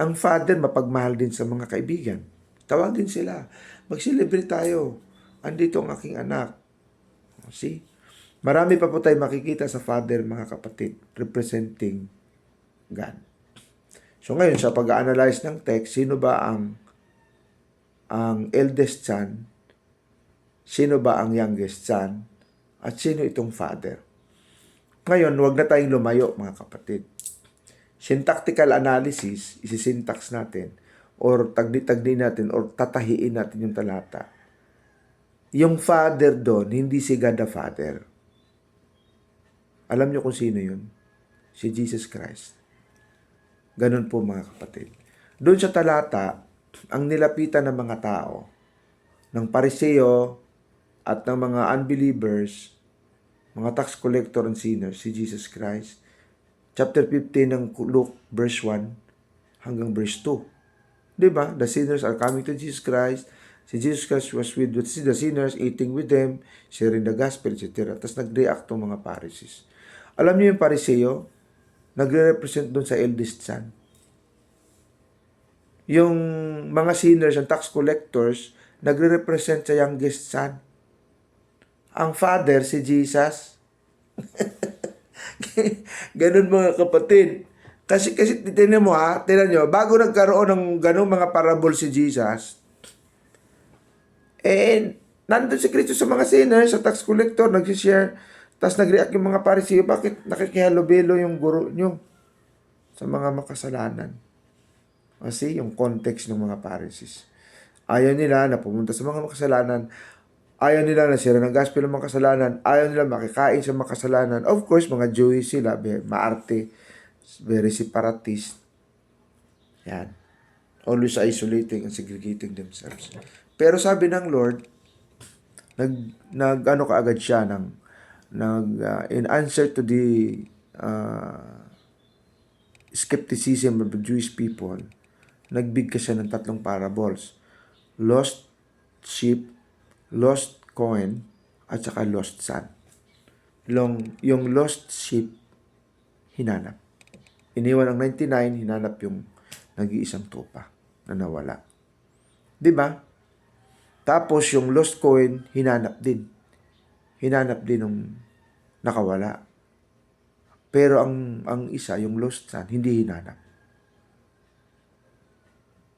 Speaker 1: Ang Father, mapagmahal din sa mga kaibigan. Tawagin sila. Mag-celebrate tayo. Andito ang aking anak. See? Marami pa po tayo makikita sa Father, mga kapatid, representing God. So ngayon, sa pag-analyze ng text, sino ba ang eldest son, sino ba ang youngest son, at sino itong Father? Ngayon, huwag na tayong lumayo, mga kapatid. Syntactical analysis, isi-syntax natin, or tagdi-tagdi natin, or tatahiin natin yung talata. Yung Father doon, hindi si God the Father. Alam niyo kung sino yun? Si Jesus Christ. Ganun po, mga kapatid. Doon sa talata, ang nilapitan ng mga tao, ng Pariseo at ng mga unbelievers, mga tax collector and sinners, si Jesus Christ. Chapter 15 ng Luke, verse 1 hanggang verse 2. Diba? The sinners are coming to Jesus Christ. Si Jesus Christ was with the sinners, eating with them, sharing the gospel, etc. Tapos nag-react ng mga Pharisees. Alam niyo yung Pariseo, nagre-represent doon sa eldest son. Yung mga sinners and tax collectors, nagre-represent sa youngest son. Ang Father, si Jesus. Ganun, mga kapatid. Kasi tinan mo tinan nyo, bago nagkaroon ng ganung mga parable si Jesus, nandun si Kristo sa mga sinners, sa tax collector, nagsishare, tapos nag-react yung mga Pariseo, bakit nakikihalubilo yung guro nyo sa mga makasalanan? Kasi yung context ng mga Pharisees. Ayaw nila na pumunta sa mga makasalanan. Ayaw nila na sira ng gospel ng makasalanan. Ayaw nila makikain sa makasalanan. Of course, mga Jewish sila, maarte, very separatist. Yan. Always isolating and segregating themselves. Pero sabi ng Lord, nag-ano kaagad siya in answer to the skepticism of the Jewish people, nagbigkas siya ng 3 parables. Lost sheep, lost coin, at saka lost son. Yung lost sheep, hinanap. Iniwan ang 99, hinanap yung nag-iisang tupa na nawala. Diba? Tapos yung lost coin, hinanap din. Hinanap din ng nakawala. Pero ang isa, yung lost son, hindi hinanap.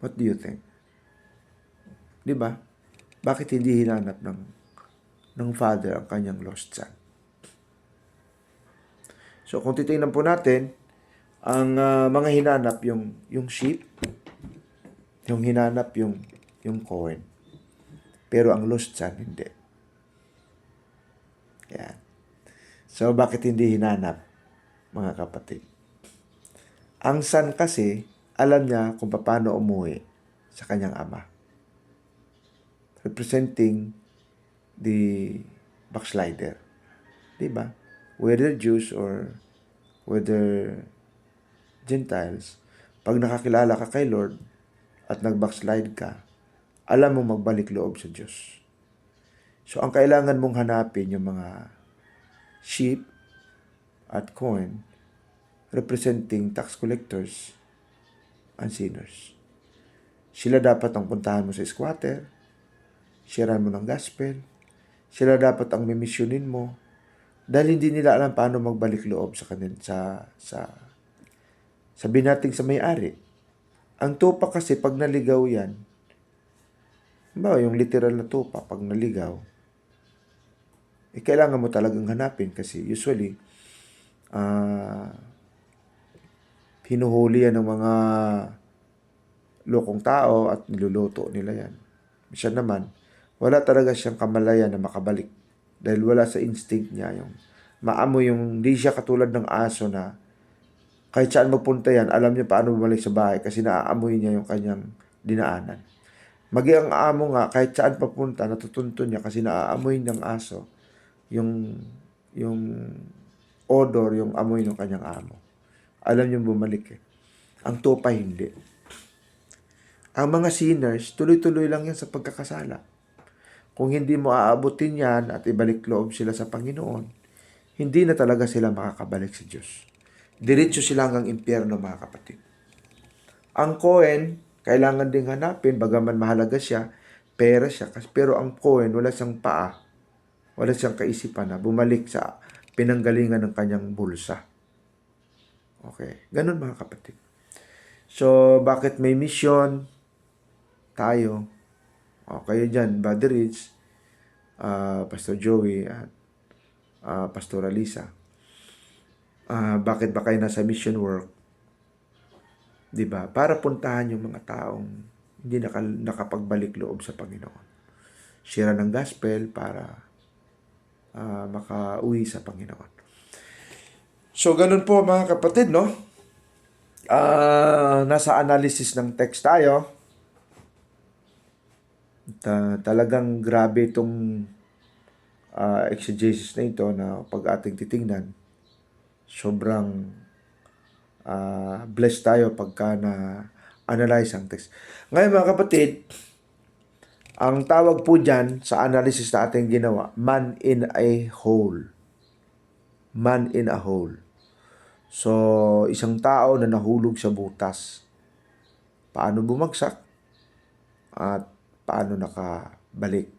Speaker 1: What do you think? Diba? Bakit hindi hinanap ng Father ang kanyang lost son? So kung titingnan po natin, ang mga hinanap yung sheep, yung hinanap yung coin. Pero ang lost son, hindi. Yan. So bakit hindi hinanap, mga kapatid? Ang son kasi, alam niya kung paano umuwi sa kanyang ama. Representing the backslider. Diba? Whether Jews or whether Gentiles, pag nakakilala ka kay Lord at nag-backslide ka, alam mo magbalik loob sa Diyos. So, ang kailangan mong hanapin yung mga sheep at coin representing tax collectors and sinners. Sila dapat ang puntahan mo sa squatter, Sharean mo ng gospel. Sila dapat ang mimisyonin mo. Dahil hindi nila alam paano magbalik loob sa kanil sabihin natin sa may-ari. Ang tupa kasi pag naligaw yan, yung literal na tupa, pag naligaw, kailangan mo talagang hanapin kasi usually, hinuhuli yan ng mga lokong tao at niluluto nila yan. Siya naman, wala talaga siyang kamalayan na makabalik dahil wala sa instinct niya yung maamoy yung hindi siya katulad ng aso na kahit saan magpunta yan, alam niya paano bumalik sa bahay kasi naaamoy niya yung kanyang dinaanan. Maging ang amo nga, kahit saan papunta, natutuntun niya kasi naaamoy ng aso yung odor, yung amoy ng kanyang amo. Alam niyo bumalik eh. Ang tupa hindi. Ang mga sinners, tuloy-tuloy lang yan sa pagkakasala. Kung hindi mo aabutin yan at ibalik loob sila sa Panginoon, hindi na talaga sila makakabalik sa Diyos. Diretso sila hanggang impyerno, mga kapatid. Ang Cohen, kailangan ding hanapin, bagaman mahalaga siya, pera siya. Pero ang Cohen, wala siyang paa, wala siyang kaisipan na bumalik sa pinanggalingan ng kanyang bulsa. Okay, ganun mga kapatid. So, bakit may mission tayo? O, kayo dyan, Brother Rich, Pastor Joey, at Pastor Alisa. Bakit ba kayo nasa mission work? Diba? Para puntahan yung mga taong hindi nakapagbalik loob sa Panginoon. Share ng gospel para makauwi sa Panginoon. So, ganun po mga kapatid, no? Nasa analysis ng text tayo. Talagang grabe itong exegesis na ito na pag ating titingnan. Sobrang blessed tayo pagka na-analyze ang text. Ngayon mga kapatid, ang tawag po dyan sa analysis na ating ginawa, man in a whole. Man in a whole. So, isang tao na nahulog sa butas. Paano bumagsak? At paano nakabalik?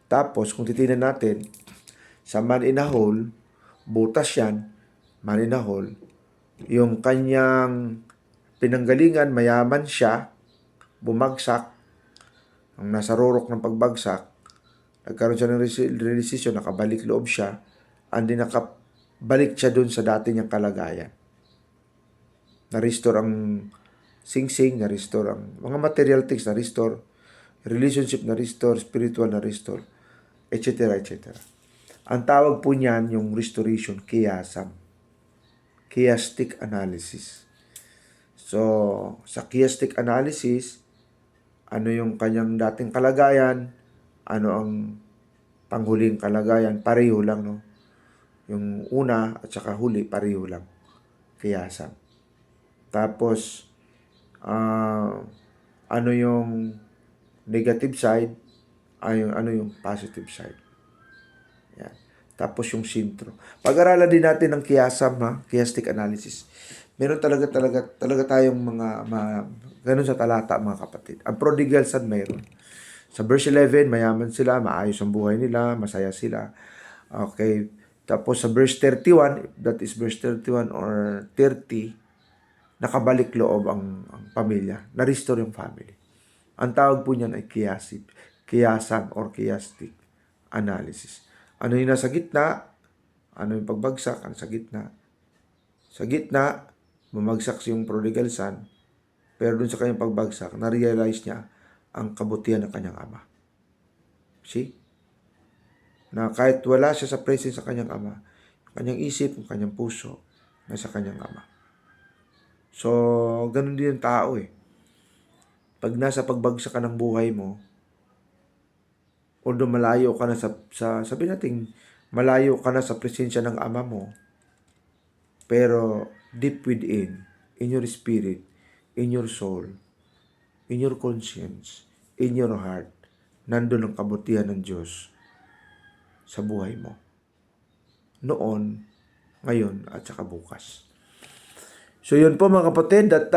Speaker 1: Tapos, kung titingnan natin, sa man in a whole, butas yan, man in a whole, yung kanyang pinanggalingan, mayaman siya, bumagsak, ang nasa rurok ng pagbagsak, nagkaroon siya ng realisasyon, nakabalik loob siya, andi nakabalik siya dun sa dati niyang kalagayan. Na-restore ang sing-sing, na-restore ang mga material things, na-restore, relationship na-restore, spiritual na-restore, etc. etc. Ang tawag po niyan, yung restoration, kiyasam. Chiastic analysis. So, sa chiastic analysis, ano yung kanyang dating kalagayan, ano ang panghuling kalagayan, pareho lang, no? Yung una at saka huli, pareho lang. Kiyasam. Tapos, ano yung negative side, ano yung positive side. Yan. Tapos yung sintro. Pag-aralan din natin ng kiyasam, chiastic analysis. Meron talaga tayong ganun sa talata, mga kapatid. Ang prodigal son mayroon. Sa verse 11, mayaman sila, maayos ang buhay nila, masaya sila. Okay. Tapos sa verse 31, that is verse 31 or 30, nakabalik loob ang pamilya. Na-restore yung family. Ang tawag po niyan ay kiyasam or chiastic analysis. Ano yung nasa gitna? Ano yung pagbagsak? Ano sa gitna? Sa gitna, bumagsak yung prodigal son, pero dun sa kanyang pagbagsak, na-realize niya ang kabutihan ng kanyang ama. See? Na kahit wala siya sa presence sa kanyang ama, kanyang isip, kanyang puso, nasa kanyang ama. So, ganun din ang tao eh. Pag nasa pagbagsak ka ng buhay mo, although malayo ka na sabi natin, malayo ka na sa presensya ng ama mo, pero deep within, in your spirit, in your soul, in your conscience, in your heart, nandun ang kabutihan ng Diyos sa buhay mo. Noon, ngayon, at saka bukas. So yun po mga kapatid, at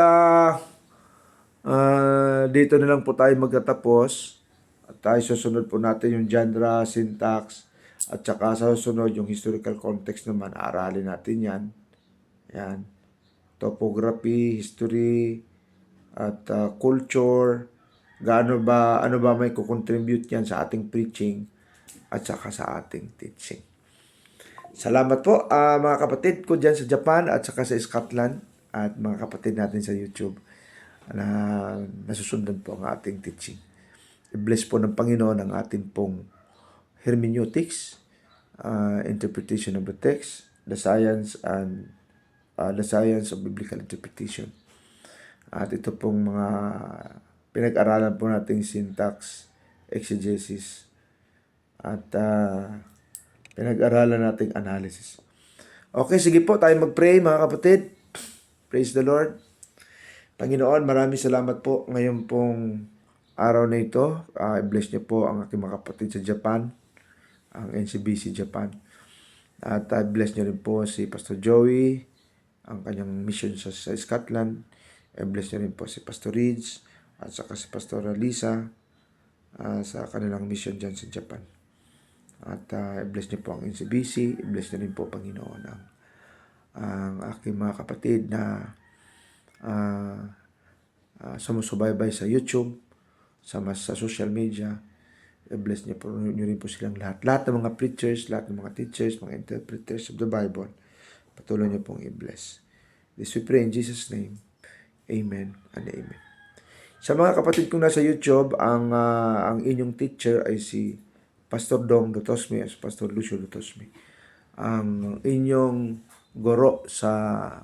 Speaker 1: dito na lang po tayo magtatapos. At tayo susunod po natin yung genre, syntax, at saka sa susunod yung historical context naman, aralin natin yan. Yan. Topography, history, at culture, ano ba may kukontribute yan sa ating preaching at saka sa ating teaching. Salamat po mga kapatid ko dyan sa Japan at saka sa Scotland at mga kapatid natin sa YouTube na nasusundan po ang ating teaching. I-bless po ng Panginoon ang ating pong hermeneutics, interpretation of the text, the science of biblical interpretation. At ito pong mga pinag-aralan po nating syntax, exegesis, at pinag-aralan nating analysis. Okay, sige po, tayo mag-pray mga kapatid. Praise the Lord. Panginoon, maraming salamat po ngayon pong araw na ito. I-bless niyo po ang aking mga kapatid sa Japan, ang NCBC Japan. At bless niyo rin po si Pastor Joey, ang kanyang mission sa Scotland. I-bless niyo rin po si Pastor Ridge at saka si Pastor Lisa sa kanilang mission dyan sa Japan. At i-bless niyo po ang NCBC. I-bless niyo rin po, Panginoon, ang aking mga kapatid na sumusubaybay sa YouTube, sa social media. I-bless niyo rin po silang lahat. Lahat ng mga preachers, lahat ng mga teachers, mga interpreters of the Bible, patuloy niyo pong i-bless. This we pray in Jesus' name. Amen and amen. Sa mga kapatid kong nasa YouTube, ang inyong teacher ay si Pastor Dong Dutosme, as Pastor Lucio Dutosme. Ang inyong guro sa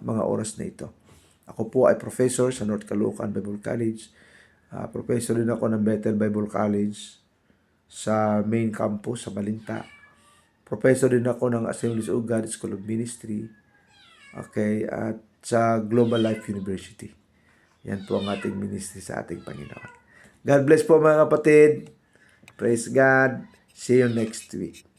Speaker 1: mga oras na ito. Ako po ay professor sa North Caloocan Bible College. Professor din ako ng Bethel Bible College sa main campus sa Malinta. Professor din ako ng Assemblies of God School of Ministry. Okay, at sa Global Life University. Yan po ang ating ministry sa ating Panginoon. God bless po mga kapatid. Praise God. See you next week.